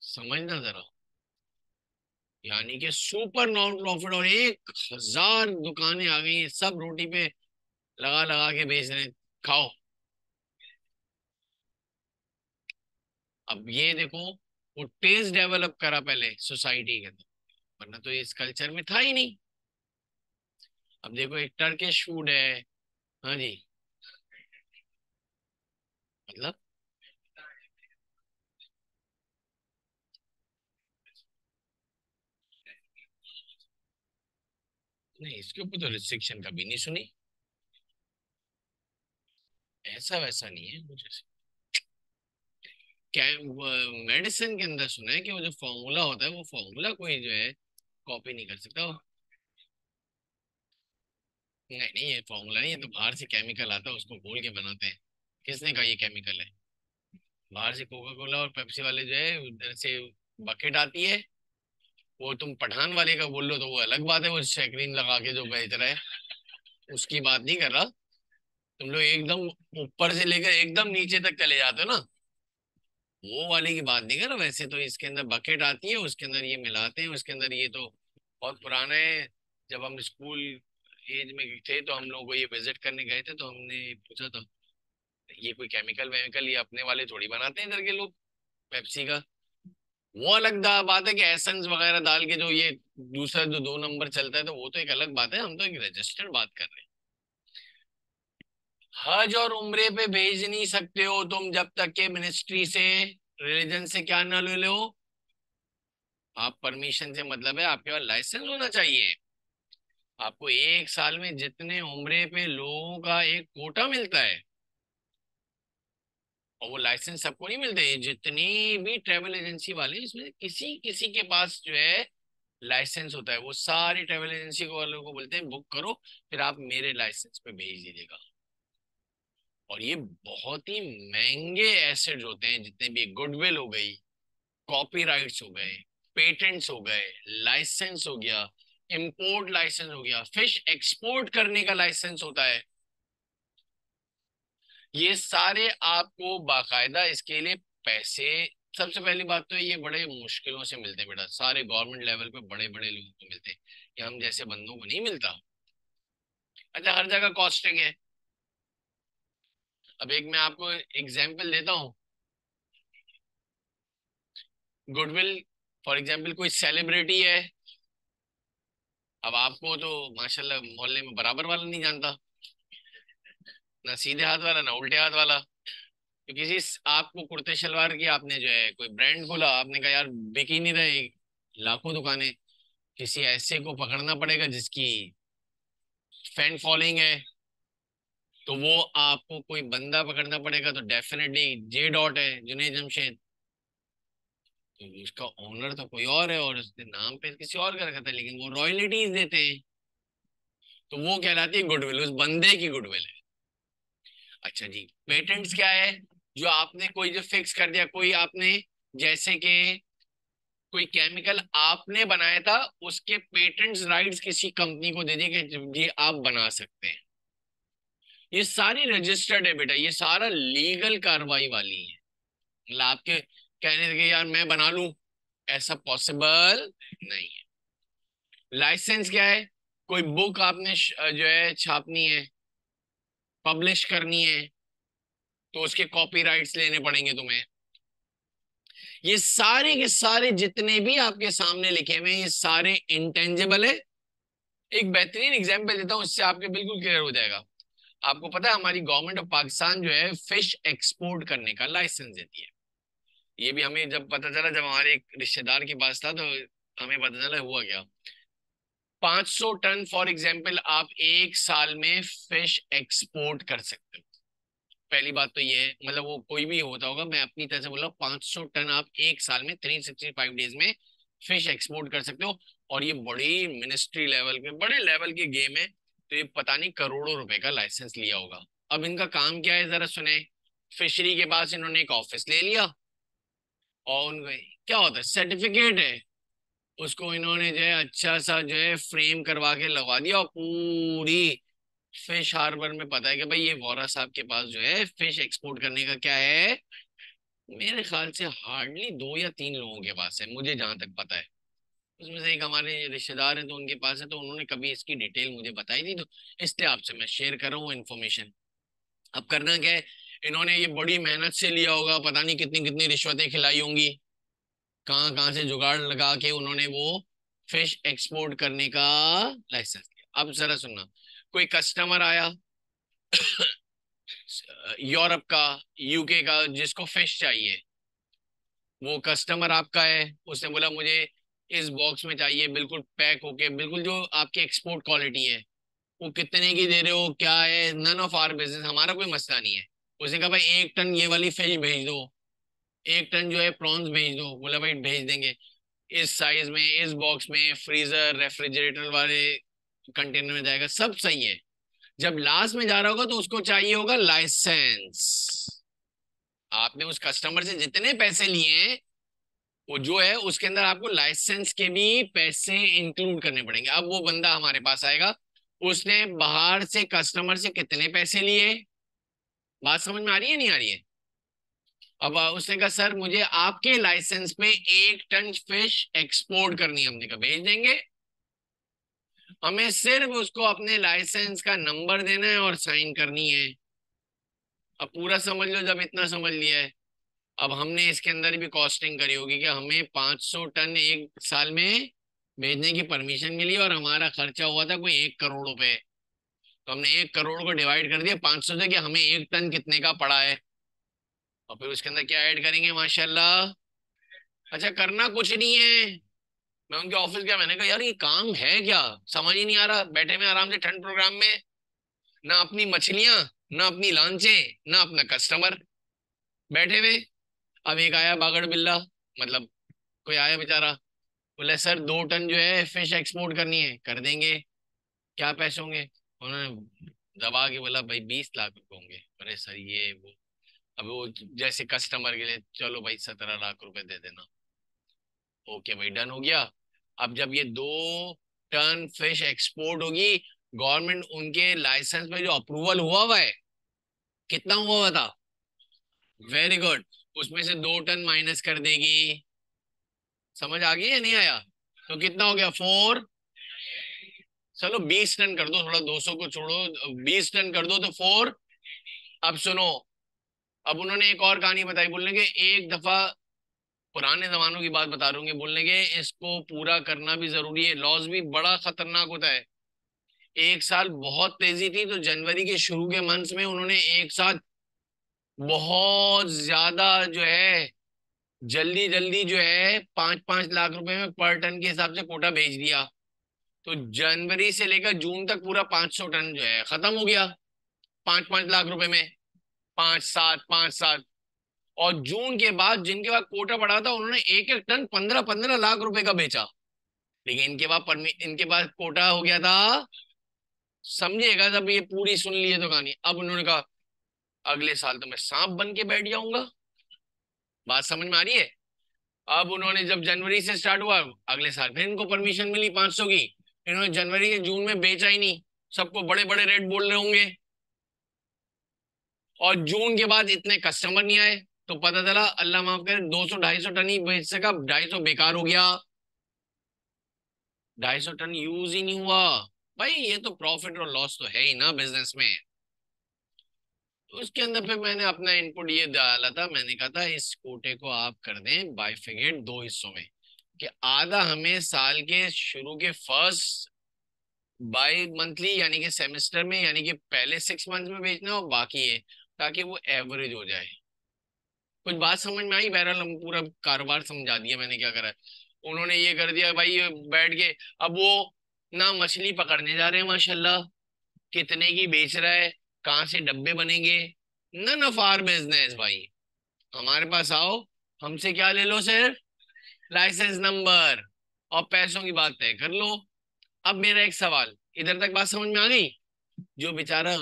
समझना जरा, यानी कि सुपर नॉन प्रॉफिट, और 1,000 दुकानें आ गई हैं, सब रोटी पे लगा लगा के बेच रहे हैं, खाओ। अब ये देखो, वो टेस्ट डेवलप करा पहले सोसाइटी के अंदर, वरना तो इस कल्चर में था ही नहीं। अब देखो एक टर्किश फूड है। हाँ जी। मतलब नहीं, इसके ऊपर तो रिस्ट्रिक्शन कभी नहीं सुनी, ऐसा वैसा नहीं है मुझे। क्या मेडिसिन के अंदर सुना है कि वो जो फॉर्मूला होता है, वो फॉर्मूला कोई जो है कॉपी नहीं कर सकता नहीं नहीं, ये फॉर्मूला नहीं, ये तो बाहर से केमिकल आता है, उसको घोल के बनाते हैं। किसने कहा ये केमिकल है? बाहर से कोका कोला और पेप्सी वाले जो है उधर से बकेट आती है। वो तुम पठान वाले का बोल लो तो वो अलग बात है, वो सैकरीन लगा के जो बेच रहा है, उसकी बात नहीं कर रहा। तुम लोग एकदम ऊपर से लेकर एकदम नीचे तक चले जाते हो ना, वो वाले की बात नहीं कर रहा। वैसे तो इसके अंदर बकेट आती है, उसके अंदर ये मिलाते हैं, उसके अंदर ये तो बहुत पुराना है। जब हम स्कूल एज में थे तो हम लोग को ये विजिट करने गए थे, तो हमने पूछा था ये कोई केमिकल वेमिकल ये अपने वाले थोड़ी बनाते हैं इधर के लोग, पेप्सी का। वो अलग बात है कि एसेंस वगैरह डाल के जो ये दूसरा जो 2 नंबर चलता है, तो वो तो एक अलग बात है, हम तो एक रजिस्टर्ड बात कर रहे हैं। हज और उम्रे पे भेज नहीं सकते हो तुम जब तक के मिनिस्ट्री से, रिलीजन से क्या ना ले लो, आप परमिशन से, मतलब है आपके पास लाइसेंस होना चाहिए। आपको एक साल में जितने उम्रे पे लोगों का एक कोटा मिलता है, और वो लाइसेंस सबको नहीं मिलते, ये जितनी भी ट्रेवल एजेंसी वाले हैं, इसमें किसी किसी के पास जो है लाइसेंस होता है, वो सारी ट्रेवल एजेंसी को वालों को बोलते हैं बुक करो, फिर आप मेरे लाइसेंस पे भेज दीजिएगा। और ये बहुत ही महंगे एसेट्स होते हैं, जितने भी गुडविल हो गई, कॉपीराइट्स हो गए, पेटेंट्स हो गए, लाइसेंस हो गया, इंपोर्ट लाइसेंस हो गया, फिश एक्सपोर्ट करने का लाइसेंस होता है, ये सारे आपको बाकायदा इसके लिए पैसे। सबसे पहली बात तो ये बड़े मुश्किलों से मिलते हैं बेटा, सारे गवर्नमेंट लेवल पे बड़े बड़े लोगों को मिलते हैं, ये हम जैसे बंदों को नहीं मिलता। अच्छा, हर जगह कॉस्टिंग है। अब एक मैं आपको एग्जांपल देता हूँ, गुडविल, फॉर एग्जांपल कोई सेलिब्रिटी है, अब आपको तो माशाल्लाह मोहल्ले में बराबर वाला नहीं जानता, ना सीधे हाथ वाला ना उल्टे हाथ वाला। तो आपको कुर्ते शलवार की आपने जो है कोई ब्रांड खोला, आपने कहा यार बिक ही नहीं रहे, लाखों दुकानें, किसी ऐसे को पकड़ना पड़ेगा जिसकी फैन फॉलोइंग है, तो वो आपको कोई बंदा पकड़ना पड़ेगा, तो डेफिनेटली जे डॉट है, जुनेद जमशेद, तो उसका ओनर तो कोई और है और उसके नाम पे किसी और का रखा था, लेकिन वो रॉयल्टीज देते हैं, तो वो कहलाती है गुडविल, उस बंदे की गुडविल है। अच्छा जी, पेटेंट्स क्या है? जो आपने कोई जो फिक्स कर दिया, कोई आपने, जैसे कि कोई केमिकल आपने बनाया था, उसके पेटेंट्स राइट्स किसी कंपनी को दे दिए कि ये आप बना सकते हैं, ये सारी रजिस्टर्ड है बेटा, ये सारा लीगल कार्रवाई वाली है। मतलब आपके कहने लगे यार मैं बना लूं, ऐसा पॉसिबल नहीं है। लाइसेंस क्या है? कोई बुक आपने जो है छापनी है, पब्लिश करनी है, तो उसके कॉपीराइट्स लेने पड़ेंगे तुम्हें। ये सारे के सारे जितने भी आपके सामने लिखे हुए हैं, ये सारे इंटेंजिबल है। एक बेहतरीन एग्जांपल देता हूं, इससे आपके बिल्कुल क्लियर हो जाएगा। आपको पता है हमारी गवर्नमेंट ऑफ पाकिस्तान जो है फिश एक्सपोर्ट करने का लाइसेंस देती है। ये भी हमें जब पता चला, जब हमारे एक रिश्तेदार के पास था, तो हमें पता चला हुआ क्या। 500 टन फॉर एग्जाम्पल आप एक साल में फिश एक्सपोर्ट कर सकते हो। पहली बात तो ये है, मतलब वो कोई भी होता होगा, मैं अपनी तरह से बोल रहा हूँ, 500 टन आप एक साल में 365 डेज में फिश एक्सपोर्ट कर सकते हो। और ये बड़ी मिनिस्ट्री लेवल पे बड़े लेवल के गेम है, तो ये पता नहीं करोड़ों रुपए का लाइसेंस लिया होगा। अब इनका काम क्या है जरा सुने। फिशरी के पास इन्होंने एक ऑफिस ले लिया, और उनका क्या होता है, सर्टिफिकेट है, उसको इन्होंने जो है अच्छा सा जो है फ्रेम करवा के लगवा दिया, और पूरी फिश हार्बर में पता है कि भाई ये वोरा साहब के पास जो है फिश एक्सपोर्ट करने का क्या है। मेरे ख्याल से हार्डली 2 या 3 लोगों के पास है, मुझे जहां तक पता है। उसमें से एक हमारे रिश्तेदार हैं, तो उनके पास है, तो उन्होंने कभी इसकी डिटेल मुझे बताई थी, तो इसलिए आपसे मैं शेयर कर रहा हूँ इन्फॉर्मेशन। अब करना क्या है, इन्होंने ये बड़ी मेहनत से लिया होगा, पता नहीं कितनी कितनी रिश्वतें खिलाई होंगी, कहाँ कहाँ से जुगाड़ लगा के उन्होंने वो फिश एक्सपोर्ट करने का लाइसेंस लिया। अब जरा सुनना, कोई कस्टमर आया यूरोप का, यूके का, जिसको फिश चाहिए, वो कस्टमर आपका है, उसने बोला मुझे इस बॉक्स में चाहिए, बिल्कुल पैक होके, बिल्कुल जो आपकी एक्सपोर्ट क्वालिटी है, वो कितने की दे रहे हो, क्या है, नन ऑफ आवर बिजनेस, हमारा कोई मसला नहीं है। उसने कहा भाई 1 टन ये वाली फिश भेज दो, 1 टन जो है प्रॉन्स भेज दो, बोला भाई भेज देंगे, इस साइज में, इस बॉक्स में, फ्रीजर रेफ्रिजरेटर वाले कंटेनर में जाएगा, सब सही है। जब लास्ट में जा रहा होगा तो उसको चाहिए होगा लाइसेंस। आपने उस कस्टमर से जितने पैसे लिए हैं, वो जो है उसके अंदर आपको लाइसेंस के भी पैसे इंक्लूड करने पड़ेंगे। अब वो बंदा हमारे पास आएगा, उसने बाहर से कस्टमर से कितने पैसे लिए, बात समझ में आ रही है नहीं आ रही है? अब उसने कहा सर मुझे आपके लाइसेंस पे 1 टन फिश एक्सपोर्ट करनी है, हमने कहा भेज देंगे, हमें सिर्फ उसको अपने लाइसेंस का नंबर देना है और साइन करनी है। अब पूरा समझ लो, जब इतना समझ लिया है, अब हमने इसके अंदर भी कॉस्टिंग करी होगी कि हमें 500 टन एक साल में भेजने की परमिशन मिली और हमारा खर्चा हुआ था कोई 1 करोड़ रुपए। तो हमने 1 करोड़ को डिवाइड कर दिया 500 से कि हमें 1 टन कितने का पड़ा है, और फिर उसके अंदर क्या ऐड करेंगे माशाल्लाह। अच्छा, करना कुछ नहीं है। मैं उनके ऑफिस गया, मैंने कहा यार ये काम है क्या, समझ ही नहीं आ रहा। बैठे में आराम से ठंड प्रोग्राम में, ना अपनी मछलियां, ना अपनी लांचे, ना अपना कस्टमर, बैठे हुए। अब एक आया बागड़ बिल्ला, मतलब कोई आया बेचारा, बोले सर 2 टन जो है फिश एक्सपोर्ट करनी है, कर देंगे, क्या पैसे होंगे। उन्होंने दबा के बोला भाई 20 लाख रुपए होंगे। अरे सर ये वो, अब वो जैसे कस्टमर के लिए चलो भाई 17 लाख रुपए दे देना। ओके भाई, डन हो गया। अब जब ये 2 टन फिश एक्सपोर्ट होगी, गवर्नमेंट उनके लाइसेंस में जो अप्रूवल हुआ हुआ है, कितना हुआ हुआ था, वेरी गुड, उसमें से 2 टन माइनस कर देगी। समझ आ गई या नहीं आया? तो कितना हो गया, 4, चलो 20 टन कर दो, थोड़ा 200 को छोड़ो, 20 टन कर दो तो 4। अब सुनो, अब उन्होंने एक और कहानी बताई, बोलने के एक दफा, पुराने जमानों की बात बता रहे होंगे, बोलने के इसको पूरा करना भी जरूरी है, लॉस भी बड़ा खतरनाक होता है। एक साल बहुत तेजी थी, तो जनवरी के शुरू के मंथ्स में उन्होंने एक साथ बहुत ज्यादा जो है, जल्दी जल्दी जो है 5-5 लाख रुपए में पर टन के हिसाब से कोटा भेज दिया। तो जनवरी से लेकर जून तक पूरा 500 टन जो है खत्म हो गया, 5-5 लाख रुपए में, 5-7, 5-7। और जून के बाद जिनके पास कोटा पड़ा था, उन्होंने एक एक टन 15-15 लाख रुपए का बेचा। लेकिन इनके पास कोटा हो गया था, समझिएगा, जब ये पूरी सुन लिए तो कहानी, अब उन्होंने कहा अगले साल तो मैं सांप बन के बैठ जाऊंगा। बात समझ में आ रही है? अब उन्होंने जब जनवरी से स्टार्ट हुआ, अगले साल फिर इनको परमिशन मिली 500 की, इन्होंने जनवरी के जून में बेचा ही नहीं, सबको बड़े बड़े रेट बोल रहे होंगे। और जून के बाद इतने कस्टमर नहीं आए, तो पता चला अल्लाह माफ करे 200-250 टन ही बेच सका, 250 बेकार हो गया, 250 टन यूज ही नहीं हुआ। भाई ये तो प्रॉफिट और लॉस तो है ही ना बिजनेस में। तो उसके अंदर पे मैंने अपना इनपुट ये डाला था, मैंने कहा था इस कोटे को आप कर दें बाइफिकेट 2 हिस्सों में, कि आधा हमें साल के शुरू के फर्स्ट बाई मंथली यानी कि सेमेस्टर में, यानी कि पहले 6 मंथ में बेचना, और बाकी है ताकि वो एवरेज हो जाए। कुछ बात समझ में आई? बहरहाल हम पूरा कारोबार समझा दिया मैंने क्या करा है। उन्होंने ये कर दिया भाई, ये बैठ के, अब वो ना मछली पकड़ने जा रहे हैं माशाल्लाह, कितने की बेच रहा है, कहाँ से डब्बे बनेंगे, नन ऑफ आवर बिजनेस भाई। हमारे पास आओ, हमसे क्या ले लो सर, लाइसेंस नंबर, और पैसों की बात तय कर लो। अब मेरा एक सवाल, इधर तक बात समझ में आ गई? जो बेचारा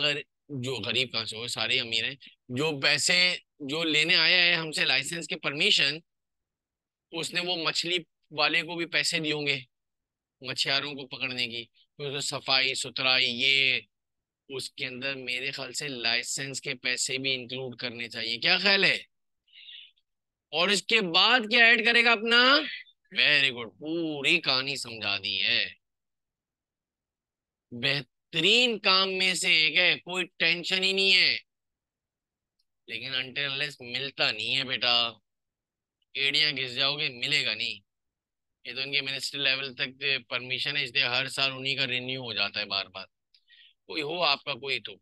जो गरीब, कहाँ से हो, सारे अमीर हैं, जो पैसे जो लेने आया है हमसे लाइसेंस के परमिशन, उसने वो मछली वाले को भी पैसे दिए होंगे, मछुआरों को पकड़ने की, तो उसमें सफाई सुथराई ये, उसके अंदर मेरे ख्याल से लाइसेंस के पैसे भी इंक्लूड करने चाहिए, क्या ख्याल है? और इसके बाद क्या ऐड करेगा अपना, वेरी गुड, पूरी कहानी समझा दी है। बेहतरीन काम में से एक है, कोई टेंशन ही नहीं है। लेकिन अनटिल अनलेस मिलता नहीं है बेटा, एड़ियां घिस जाओगे, मिलेगा नहीं। ये तो उनके मिनिस्ट्री लेवल तक परमिशन है, इसलिए हर साल उन्हीं का रिन्यू हो जाता है बार बार। कोई हो आपका कोई तो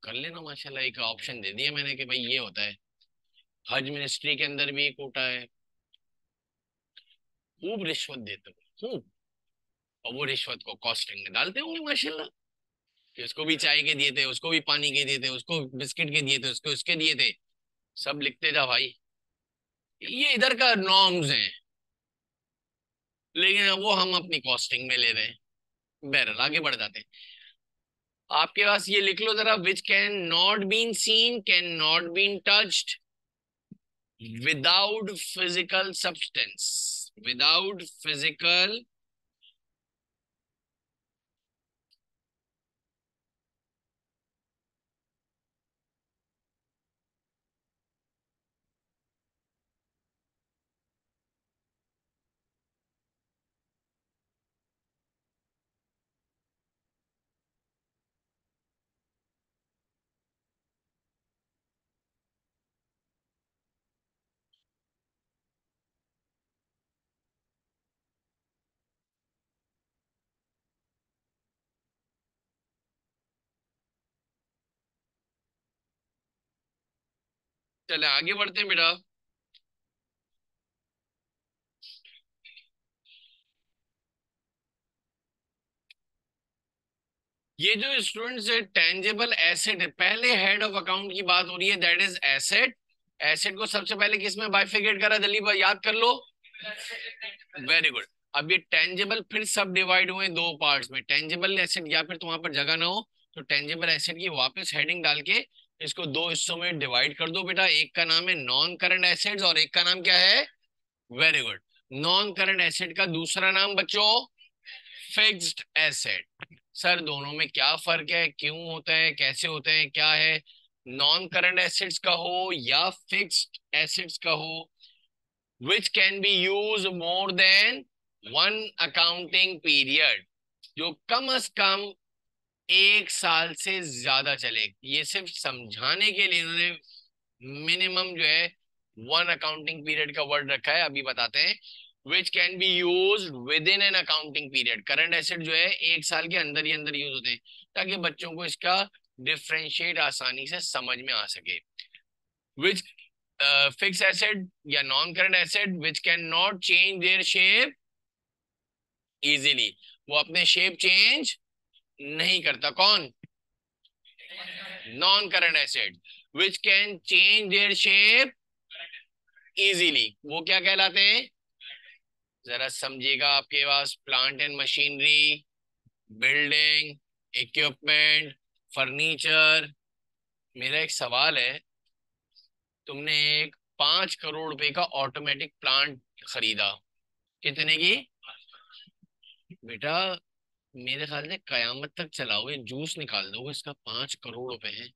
कर लेना माशाल्लाह, एक ऑप्शन दे दिया मैंने कि भाई ये होता है। हज मिनिस्ट्री के अंदर भी एक कोटा है, खूब रिश्वत देते हो खूब, और वो रिश्वत को कॉस्टिंग में डालते होंगे माशाल्लाह, कि उसको भी चाय के दिए थे, उसको भी पानी के दिए थे, उसको बिस्किट के दिए थे, उसको उसके दिए थे, सब लिखते जा भाई। ये इधर का नॉर्म्स हैं, लेकिन वो हम अपनी कॉस्टिंग में ले रहे हैं। बहरहाल आगे बढ़ जाते हैं। आपके पास ये लिख लो जरा, which can not been seen, can not been touched, without physical substance, without physical. चले आगे बढ़ते हैं बेटा। ये जो स्टूडेंट्स है टेंजेबल एसेट है, पहले हेड ऑफ अकाउंट की बात हो रही है, दैट इज एसेट। एसेट को सबसे पहले किस में बाइफिकेट करा, जल्दी याद कर लो। Very good. अब ये टेंजेबल फिर सब डिवाइड हुए दो पार्ट्स में, टेंजेबल एसेट, या फिर तुम्हारे पर जगह ना हो तो टेंजेबल एसेट की वापस हेडिंग डाल के इसको दो हिस्सों में डिवाइड कर दो बेटा। एक का नाम है नॉन करंट एसेट्स और एक का नाम क्या है? Very good. Non current asset का दूसरा नाम बच्चों फिक्स्ड एसेट। सर दोनों में क्या फर्क है, क्यों होता है, कैसे होता है, क्या है? नॉन करंट एसेट्स का हो या फिक्स्ड एसेट्स का हो, which can be used more than one accounting period, जो कम से कम एक साल से ज्यादा चले, ये सिर्फ समझाने के लिए इन्होंने मिनिमम जो है वन अकाउंटिंग पीरियड का वर्ड रखा है, अभी बताते हैं। विच can be use within an accounting period, current asset जो है एक साल के अंदर ही अंदर यूज होते हैं, ताकि बच्चों को इसका डिफ्रेंशिएट आसानी से समझ में आ सके। विच फिक्स एसेट या non current asset which can not change their shape easily, वो अपने शेप चेंज नहीं करता, कौन? Non current asset. Which can change their shape easily, वो क्या कहलाते हैं? जरा समझिएगा, आपके पास plant and machinery, building, equipment, furniture. मेरा एक सवाल है, तुमने एक 5 करोड़ रुपए का ऑटोमेटिक प्लांट खरीदा, कितने की? बेटा मेरे ख्याल से कयामत तक चलाओगे, जूस निकाल दोगे इसका, 5 करोड़ रुपए है।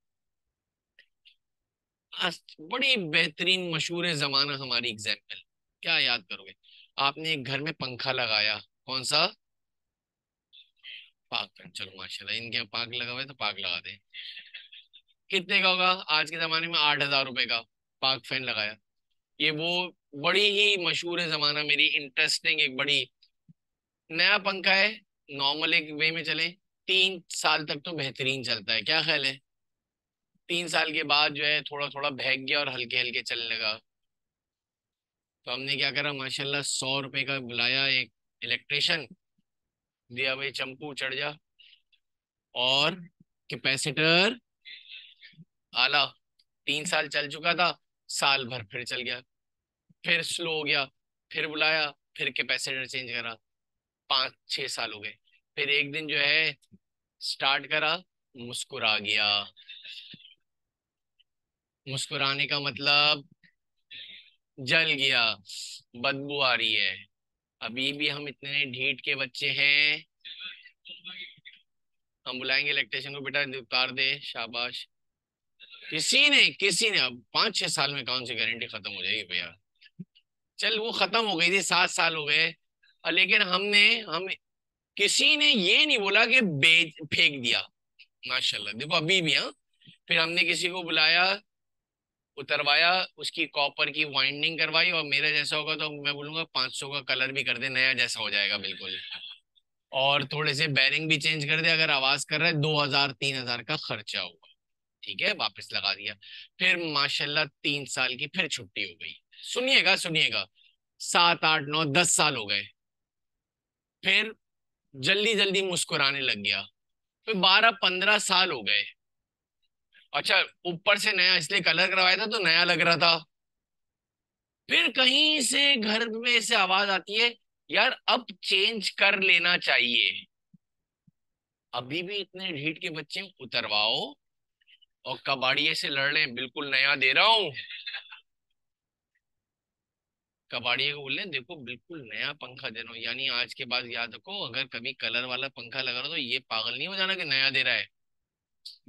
बड़ी बेहतरीन मशहूर जमाना हमारी एग्जाम्पल, क्या याद करोगे? आपने एक घर में पंखा लगाया, कौन सा? पाक फैन, चलो माशाल्लाह, इनके यहाँ पाक लगा हुआ है तो पाक लगा दे। कितने का होगा आज के जमाने में? 8,000 रुपए का पाक फैन लगाया। ये वो बड़ी ही मशहूर है जमाना, मेरी इंटरेस्टिंग एक बड़ी नया पंखा है, नॉर्मल एक वे में चले 3 साल तक तो बेहतरीन चलता है, क्या ख्याल है? 3 साल के बाद जो है थोड़ा थोड़ा बहक गया और हल्के हल्के चलने लगा। तो हमने क्या करा, माशाल्लाह 100 रुपए का बुलाया एक इलेक्ट्रिशियन, दिया भाई चंपू चढ़ जा, और कैपेसिटर आला। 3 साल चल चुका था, साल भर फिर चल गया, फिर स्लो हो गया, फिर बुलाया, फिर कैपेसिटर चेंज करा, 5-6 साल हो गए। फिर एक दिन जो है स्टार्ट करा, मुस्कुरा गया। मुस्कुराने का मतलब जल गया, बदबू आ रही है। अभी भी हम इतने ढीठ के बच्चे हैं, हम बुलाएंगे इलेक्ट्रिशियन को, बेटा उतार दे, शाबाश। किसी ने अब 5-6 साल में कौन सी गारंटी खत्म हो जाएगी भैया? चल वो खत्म हो गई थी, 7 साल हो गए। लेकिन हम किसी ने ये नहीं बोला कि बेच फेंक दिया, माशाल्लाह देखो अभी भी। हाँ, फिर हमने किसी को बुलाया, उतरवाया, उसकी कॉपर की वाइंडिंग करवाई, और मेरा जैसा होगा तो मैं बोलूंगा 500 का कलर भी कर दे, नया जैसा हो जाएगा बिल्कुल। और थोड़े से बैरिंग भी चेंज कर दे, अगर आवाज कर रहा है 2,000-3,000 का खर्चा हुआ, ठीक है, वापस लगा दिया। फिर माशाल्लाह 3 साल की फिर छुट्टी हो गई। सुनिएगा सुनिएगा, 7-8-9-10 साल हो गए, फिर जल्दी जल्दी मुस्कुराने लग गया। फिर 12-15 साल हो गए। अच्छा, ऊपर से नया इसलिए कलर करवाया था तो नया लग रहा था। फिर कहीं से घर में से आवाज आती है, यार अब चेंज कर लेना चाहिए। अभी भी इतने ढीठ के बच्चे, उतरवाओ, और कबाड़िए से लड़ रहे हैं, बिल्कुल नया दे रहा हूँ। कबाड़िए को बोल रहे हैं, देखो बिल्कुल नया पंखा दे रहा हूँ, यानी आज के बाद याद रखो, अगर कभी कलर वाला पंखा लगा रहा हो तो ये पागल नहीं हो जाना कि नया दे रहा है।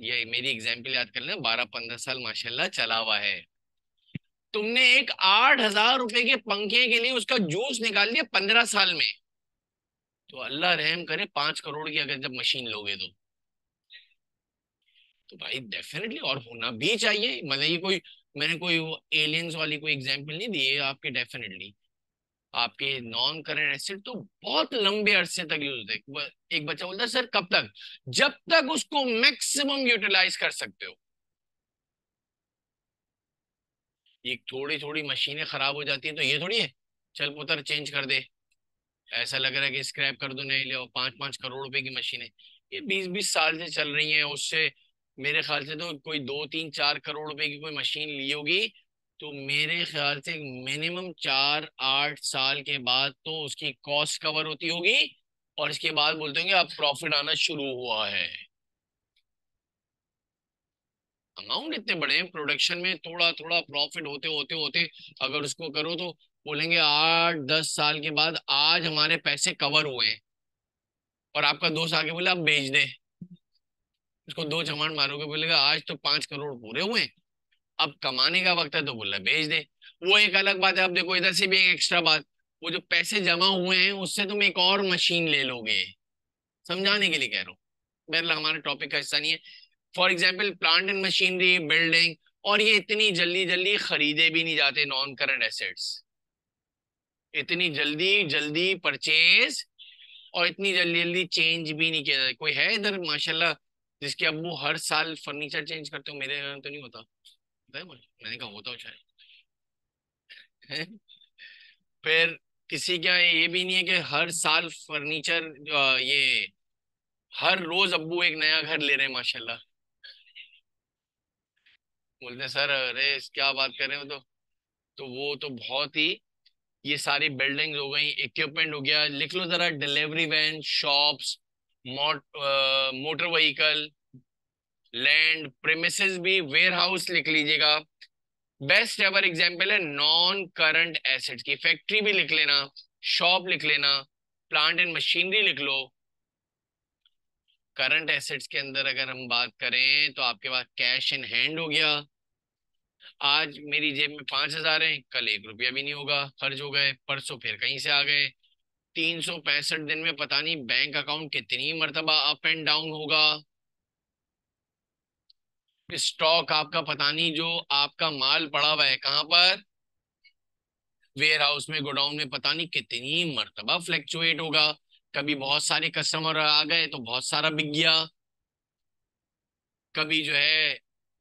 ये मेरी एग्जाम्पल याद कर लेना, 12-15 साल माशाल्लाह चला हुआ है। तुमने एक 8,000 रुपए के पंखे के लिए उसका जूस निकाल दिया 15 साल में, तो अल्लाह रहम करे 5 करोड़ की अगर जब मशीन लोगे तो भाई डेफिनेटली, और होना भी चाहिए, मतलब ये कोई, मैंने कोई एलियंस वाली कोई एग्जांपल नहीं दी है आपके, डेफिनेटली आपके नॉन करंट एसेट तो बहुत लंबे अरसे तक यूज होते हैं। एक बच्चा बोलता है सर कब तक? जब तक उसको मैक्सिमम यूटिलाइज कर सकते हो। ये थोड़ी थोड़ी मशीनें खराब हो जाती है तो ये थोड़ी है चल पुत्र चेंज कर दे। ऐसा लग रहा है कि स्क्रैप कर दो, नहीं ले 5-5 करोड़ रुपए की मशीनें ये 20-20 साल से चल रही हैं। उससे मेरे ख्याल से तो कोई 2-3-4 करोड़ रुपए की कोई मशीन ली होगी, तो मेरे ख्याल से मिनिमम 4-8 साल के बाद तो उसकी कॉस्ट कवर होती होगी, और इसके बाद बोलते होंगे अब प्रॉफिट आना शुरू हुआ है। अमाउंट इतने बड़े हैं, प्रोडक्शन में थोड़ा थोड़ा प्रॉफिट होते होते होते अगर उसको करो तो बोलेंगे 8-10 साल के बाद आज हमारे पैसे कवर हुए हैं। और आपका दोस्त आके बोले आप बेच दे, उसको दो चमाट मारोगे बोलेगा आज तो 5 करोड़ पूरे हुए हैं, अब कमाने का वक्त है तो बोला बेच दे। वो एक अलग बात है। अब देखो इधर से भी एक एक्स्ट्रा बात, वो जो पैसे जमा हुए हैं उससे तुम एक और मशीन ले लोगे, समझाने के लिए कह रहा हूँ। बहरहाल हमारे टॉपिक का हिस्सा नहीं है। For example plant and machinery, building, और ये इतनी जल्दी जल्दी खरीदे भी नहीं जाते नॉन करंट एसेट्स, इतनी जल्दी जल्दी परचेज और इतनी जल्दी जल्दी चेंज भी नहीं किया जाता। कोई है इधर माशाल्लाह जिसके अब्बू हर साल फर्नीचर चेंज करते हो? मेरे घर में तो नहीं होता। पता है मुझे? मैंने कहा होता हो शायद है। फिर किसी का ये भी नहीं है कि हर साल फर्नीचर, ये हर रोज अब्बू एक नया घर ले रहे हैं माशाल्लाह। बोलते हैं सर अरे क्या बात कर रहे हो? तो वो तो बहुत ही, ये सारी बिल्डिंग्स हो गई, इक्विपमेंट हो गया, लिख लो जरा, delivery van, shops, motor vehicle, land premises भी, वेयर हाउस लिख लीजिएगा। बेस्ट एवर एग्जांपल है नॉन करंट एसेट्स की, फैक्ट्री भी लिख लेना, शॉप लिख लेना, प्लांट एंड मशीनरी लिख लो। करंट एसेट्स के अंदर अगर हम बात करें तो आपके पास कैश इन हैंड हो गया। आज मेरी जेब में 5,000 है, कल 1 रुपया भी नहीं होगा, खर्च हो गए, परसों फिर कहीं से आ गए। 365 दिन में पता नहीं बैंक अकाउंट कितनी मर्तबा अप एंड डाउन होगा। स्टॉक आपका पता नहीं, जो आपका माल पड़ा हुआ है कहाँ पर, वेयर हाउस में, गोडाउन में, पता नहीं कितनी मर्तबा फ्लैक्चुएट होगा। कभी बहुत सारे कस्टमर आ गए तो बहुत सारा बिक गया, कभी जो है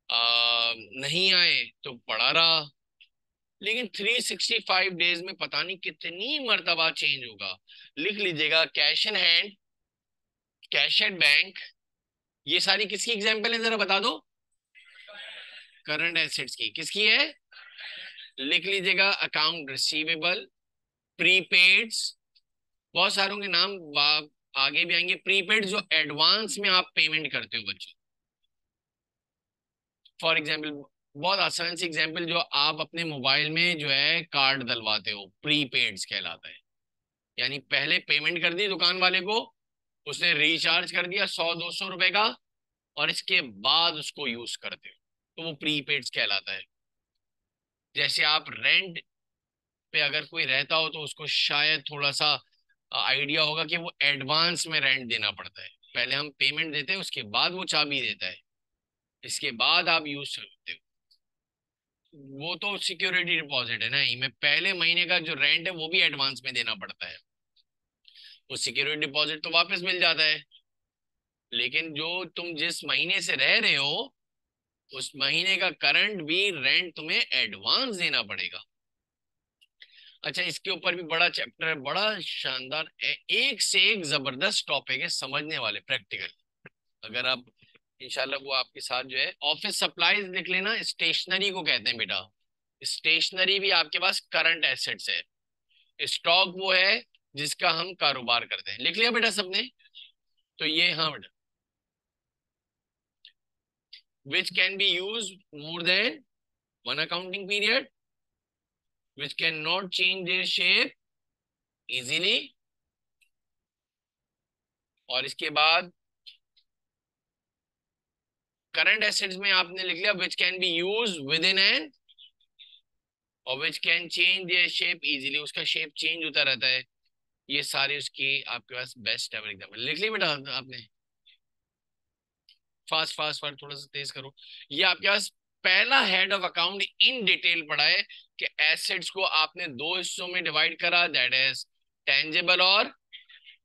नहीं आए तो पड़ा रहा। लेकिन 365 डेज में पता नहीं कितनी मर्तबा चेंज होगा। लिख लीजिएगा cash in hand, cash at bank, ये सारी किसकी एग्जांपल है जरा बता दो? करंट एसेट्स की। किसकी है? लिख लीजिएगा अकाउंट रिसीवेबल, प्रीपेड्स, बहुत सारों के नाम आगे भी आएंगे। प्रीपेड जो एडवांस में आप पेमेंट करते हो बच्चों। फॉर एग्जाम्पल, बहुत आसान सी एग्जाम्पल, जो आप अपने मोबाइल में जो है कार्ड डलवाते हो, प्रीपेड्स कहलाता है। यानी पहले पेमेंट कर दी दुकान वाले को, उसने रिचार्ज कर दिया 100-200 रुपए का, और इसके बाद उसको यूज करते हो तो वो प्रीपेड्स कहलाता है। जैसे आप रेंट पे अगर कोई रहता हो तो उसको शायद थोड़ा सा आइडिया होगा कि वो एडवांस में रेंट देना पड़ता है। पहले हम पेमेंट देते हैं, उसके बाद वो चाबी देता है, इसके बाद आप यूज करते हो। वो तो सिक्योरिटी डिपॉजिट है ना, ही में पहले महीने का जो रेंट है वो भी एडवांस में देना पड़ता है। वो सिक्योरिटी डिपॉजिट तो वापस मिल जाता है, लेकिन जो तुम जिस महीने से रह रहे हो उस महीने का करंट भी रेंट तुम्हें एडवांस देना पड़ेगा। अच्छा, इसके ऊपर भी बड़ा चैप्टर है, बड़ा शानदार है, एक से एक जबरदस्त टॉपिक है, समझने वाले, प्रैक्टिकल। अगर आप इंशाल्लाह, वो आपके साथ जो है ऑफिस सप्लाईज लिख लेना, स्टेशनरी को कहते हैं बेटा। स्टेशनरी भी आपके पास करंट एसेट्स है। स्टॉक वो है जिसका हम कारोबार करते हैं। लिख लिया बेटा सबने? तो ये, हाँ बेटा, which can be use more than one accounting period, which can not change their shape easily, और इसके बाद करंट एसेट्स में आपने लिख लिया which can be use within an, और which can change their shape easily, उसका shape change होता रहता है। ये सारे उसकी आपके पास बेस्ट एवर एग्जाम्पल लिख ली बेटा आपने? फास्ट फास्ट फास्ट, थोड़ा सा तेज करो। ये आपके पास पहला head of account in detail पढ़ा है कि एसेट्स को आपने दो हिस्सों में डिवाइड करा, दैट इज टेंजिबल और,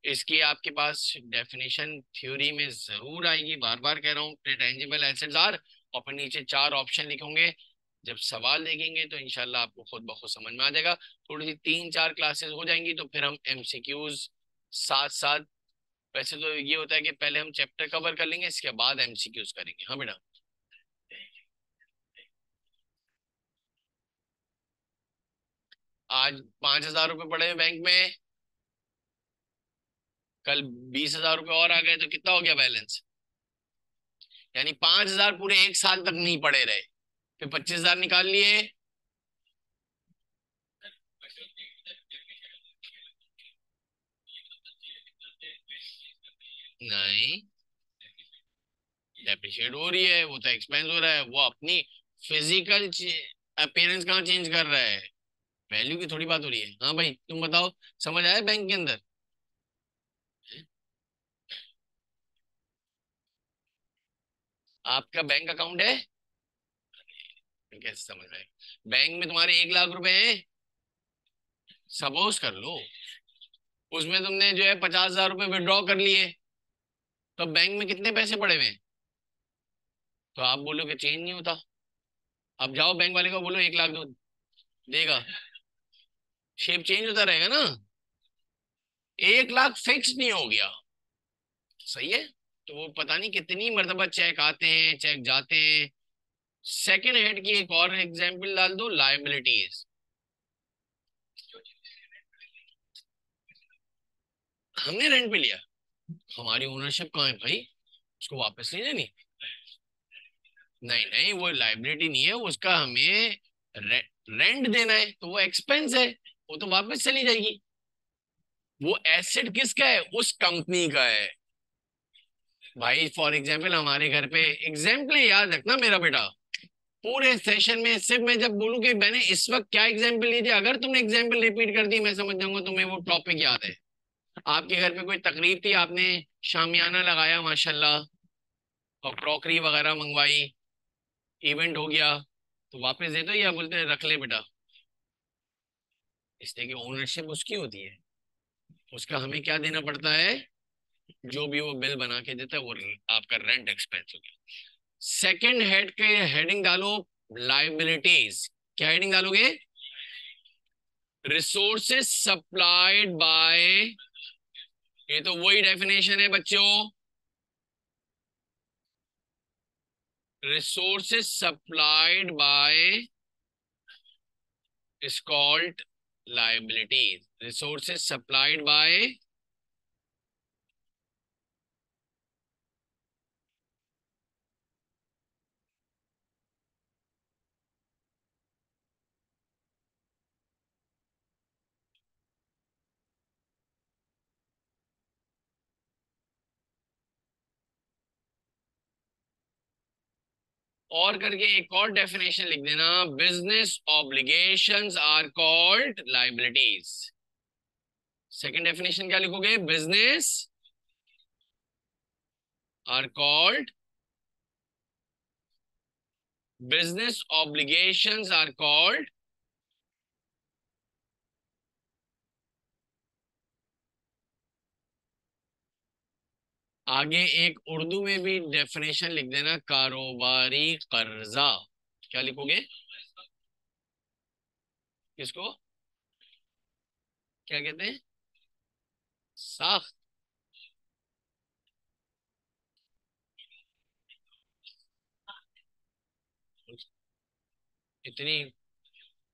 इसकी आपके पास डेफिनेशन थ्योरी में जरूर आएगी, बार बार कह रहा हूँ। टेंजिबल एसेट्स आर, और फिर नीचे 4 ऑप्शन लिखे होंगे, जब सवाल देखेंगे तो इंशाल्लाह आपको खुद ब खुद समझ में आ जाएगा। थोड़ी सी 3-4 क्लासेस हो जाएंगी तो फिर हम एमसीक्यूज साथ साथ, वैसे तो ये होता है कि पहले हम चैप्टर कवर कर लेंगे, इसके बाद एमसीक्यूज करेंगे। हाँ बेटा। आज 5,000 रुपये पड़े हैं बैंक में, कल 20,000 रुपये और आ गए तो कितना हो गया बैलेंस? यानी 5,000 पूरे एक साल तक नहीं पड़े रहे, फिर 25,000 निकाल लिए। नहीं, डेप्रिशिएट हो रही है, वो तो एक्सपेंस हो रहा है, वो अपनी फिजिकल अपीयरेंस कहाँ चेंज कर रहा है, वैल्यू की थोड़ी बात हो रही है। हाँ भाई तुम बताओ, समझ आया बैंक के अंदर? आपका बैंक अकाउंट है? कैसे समझ रहे? बैंक में तुम्हारे 1 लाख रुपए हैं, सपोज कर लो, उसमें तुमने जो है 50,000 रुपये विड्रॉ कर लिए, तो बैंक में कितने पैसे पड़े हुए हैं? तो आप बोलो कि चेंज नहीं होता। अब जाओ बैंक वाले को बोलो 1 लाख दो, देगा? शेप चेंज होता रहेगा ना। 1 लाख फिक्स नहीं हो गया, सही है? तो वो पता नहीं कितनी मर्तबा चेक आते हैं चेक जाते हैं। सेकंड हेड की एक और एग्जांपल डाल दो, लायबिलिटीज। हमने रेंट पे लिया, हमारी ओनरशिप कहाँ है भाई, उसको वापस नहीं देनी? नहीं नहीं, वो लाइबिलिटी नहीं है, उसका हमें रेंट देना है, तो वो एक्सपेंस है, वो तो वापस चली जाएगी। वो एसेट किसका है? उस कंपनी का है। भाई फॉर एग्जाम्पल हमारे घर पे, एग्जाम्पल याद रखना मेरा बेटा, पूरे सेशन में सिर्फ मैं जब बोलूं कि मैंने इस वक्त क्या एग्जाम्पल ली थी, अगर तुमने एग्जाम्पल रिपीट कर दी मैं समझ जाऊंगा तुम्हें वो टॉपिक याद है। आपके घर पे कोई तकरीब थी, आपने शामियाना लगाया माशाल्लाह, और क्रॉकरी वगैरह मंगवाई, इवेंट हो गया, तो वापस दे दो या बोलते हैं रख ले बेटा? इसलिए कि ओनरशिप उसकी होती है, उसका हमें क्या देना पड़ता है? जो भी वो बिल बना के देता है वो आपका रेंट एक्सपेंस हो गया। सेकंड हेड के हेडिंग डालो, लाइबिलिटीज। क्या हेडिंग डालोगे? रिसोर्सेस सप्लाइड बाय, ये तो वही डेफिनेशन है बच्चों, resources supplied by is called liabilities, resources supplied by। और करके एक और डेफिनेशन लिख देना, business obligations are called liabilities. Second definition क्या लिखोगे? Business are called, business obligations are called. आगे एक उर्दू में भी डेफिनेशन लिख देना, कारोबारी कर्जा। क्या लिखोगे? किसको क्या कहते हैं? साख। इतनी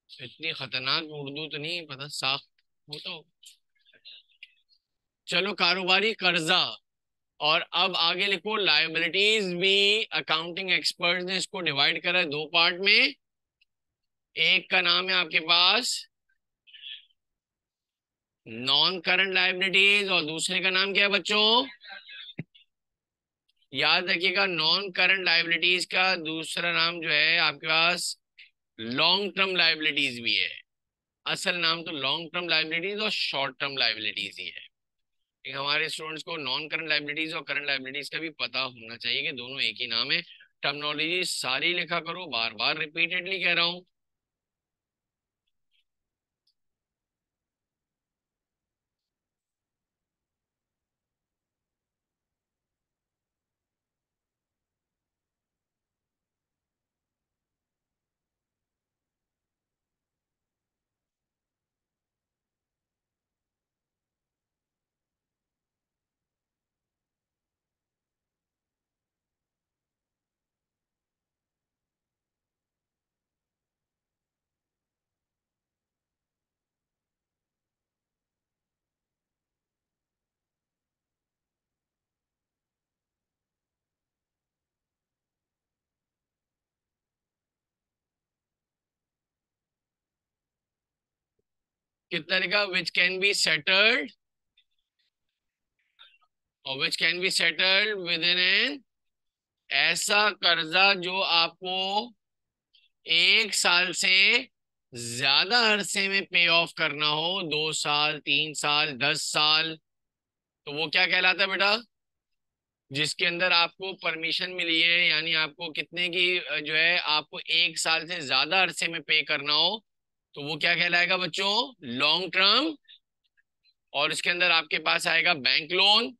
इतनी खतरनाक उर्दू तो नहीं पता, साख वो तो। चलो कारोबारी कर्जा। और अब आगे लिखो लायबिलिटीज भी, अकाउंटिंग एक्सपर्ट ने इसको डिवाइड करा है दो पार्ट में। एक का नाम है आपके पास नॉन करंट लायबिलिटीज, और दूसरे का नाम क्या है बच्चों? याद रखिएगा, नॉन करंट लायबिलिटीज का दूसरा नाम जो है आपके पास लॉन्ग टर्म लायबिलिटीज भी है। असल नाम तो लॉन्ग टर्म लायबिलिटीज और शॉर्ट टर्म लायबिलिटीज ही है। एक हमारे स्टूडेंट्स को नॉन करंट लायबिलिटीज और करंट लायबिलिटीज का भी पता होना चाहिए कि दोनों एक ही नाम है। टर्मिनोलॉजी सारी लिखा करो, बार बार रिपीटेडली कह रहा हूं। कितना लिखा, विच कैन बी सेटल्ड, और which can be settled with in an, ऐसा कर्जा जो आपको 1 साल से ज्यादा अरसे में पे ऑफ करना हो, 2 साल, 3 साल, 10 साल, तो वो क्या कहलाता है बेटा, जिसके अंदर आपको परमिशन मिली है, यानी आपको कितने की जो है आपको 1 साल से ज्यादा अरसे में पे करना हो, तो वो क्या कहलाएगा बच्चों, लॉन्ग टर्म। और इसके अंदर आपके पास आएगा बैंक लोन,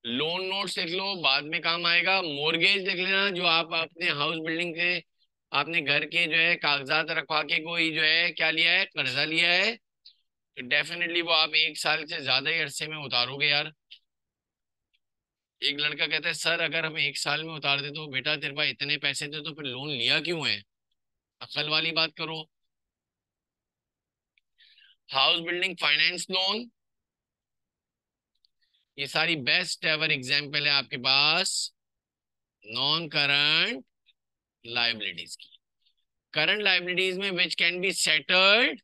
लोन नोट्स लिख लो, बाद में काम आएगा, मोर्गेज लिख लेना, जो आप अपने हाउस बिल्डिंग के, आपने घर के जो है कागजात रखवा के कोई जो है क्या लिया है, कर्जा लिया है, तो डेफिनेटली वो आप 1 साल से ज्यादा ही अरसे में उतारोगे यार। एक लड़का कहता है सर अगर हम 1 साल में उतार दे, तो बेटा तेरे पास इतने पैसे थे तो फिर लोन लिया क्यों है, अकल वाली बात करो। हाउस बिल्डिंग फाइनेंस लोन, ये सारी बेस्ट एवर एग्जांपल है आपके पास नॉन करंट लाइबिलिटीज की। करंट लाइबिलिटीज में विच can be settled,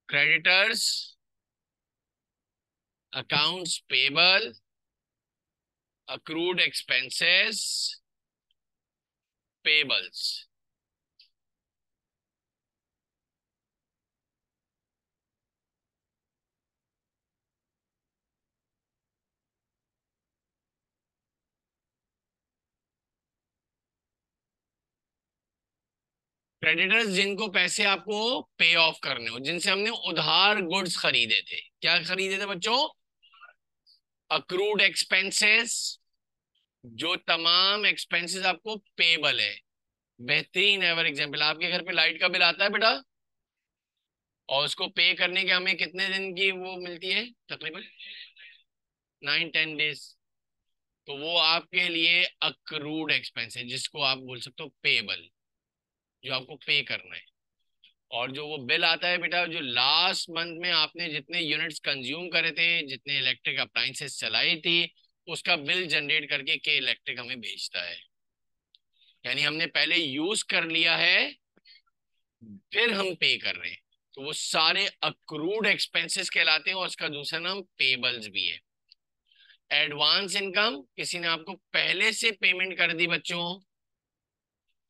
creditors, accounts payable, accrued expenses, payables। Creditors जिनको पैसे आपको पे ऑफ करने हो, जिनसे हमने उधार गुड्स खरीदे थे, क्या खरीदे थे बच्चों, अक्रूड एक्सपेंसेस, जो तमाम एक्सपेंसेस आपको पेबल है। बेहतरीन एवर एग्जांपल, आपके घर पे लाइट का बिल आता है बेटा, और उसको पे करने के हमें कितने दिन की वो मिलती है तकरीबन, 9-10 डेज, तो वो आपके लिए अक्रूड एक्सपेंस है, जिसको आप बोल सकते हो पेबल, जो आपको पे करना है। और जो वो बिल आता है बेटा, जो लास्ट मंथ में आपने जितने यूनिट्स कंज्यूम करे थे, जितने इलेक्ट्रिक अप्लायंसेस चलाई थी, उसका बिल जनरेट करके के इलेक्ट्रिक हमें भेजता है। यानी हमने पहले यूज कर लिया है, फिर हम पे कर रहे हैं, तो वो सारे अक्रूड एक्सपेंसेस कहलाते हैं, और उसका दूसरा नाम पेबल्स भी है। एडवांस इनकम, किसी ने आपको पहले से पेमेंट कर दी बच्चों,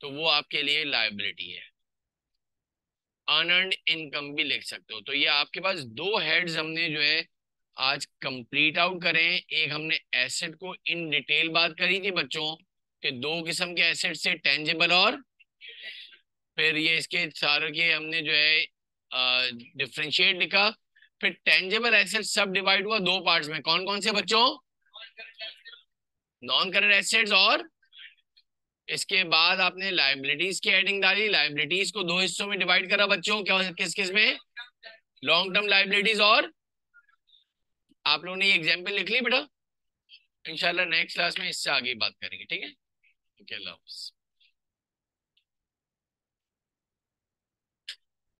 तो वो आपके लिए लायबिलिटी है। अनअर्न्ड इनकम भी लिख सकते हो। तो ये आपके पास दो हेड्स हमने जो है आज कंप्लीट आउट करें। एक हमने एसेट को इन डिटेल बात करी थी बच्चों, कि दो किस्म के एसेट से, टेंजिबल और, फिर ये इसके सारे के हमने जो है डिफरेंशिएट लिखा। फिर टेंजिबल एसेट सब डिवाइड हुआ दो पार्ट्स में, कौन कौन से बच्चों, नॉन करंट एसेट्स, और इसके बाद आपने लाइबिलिटीज की हेडिंग डाली, लाइबिलिटीज को दो हिस्सों में डिवाइड करा बच्चों, क्या किस किस में, लॉन्ग टर्म लाइबिलिटीज, और आप लोगों ने ये एग्जाम्पल लिख ली बेटा। इंशाल्लाह नेक्स्ट क्लास में इससे आगे बात करेंगे, ठीक है, ओके, अल्लाह हाफिज़।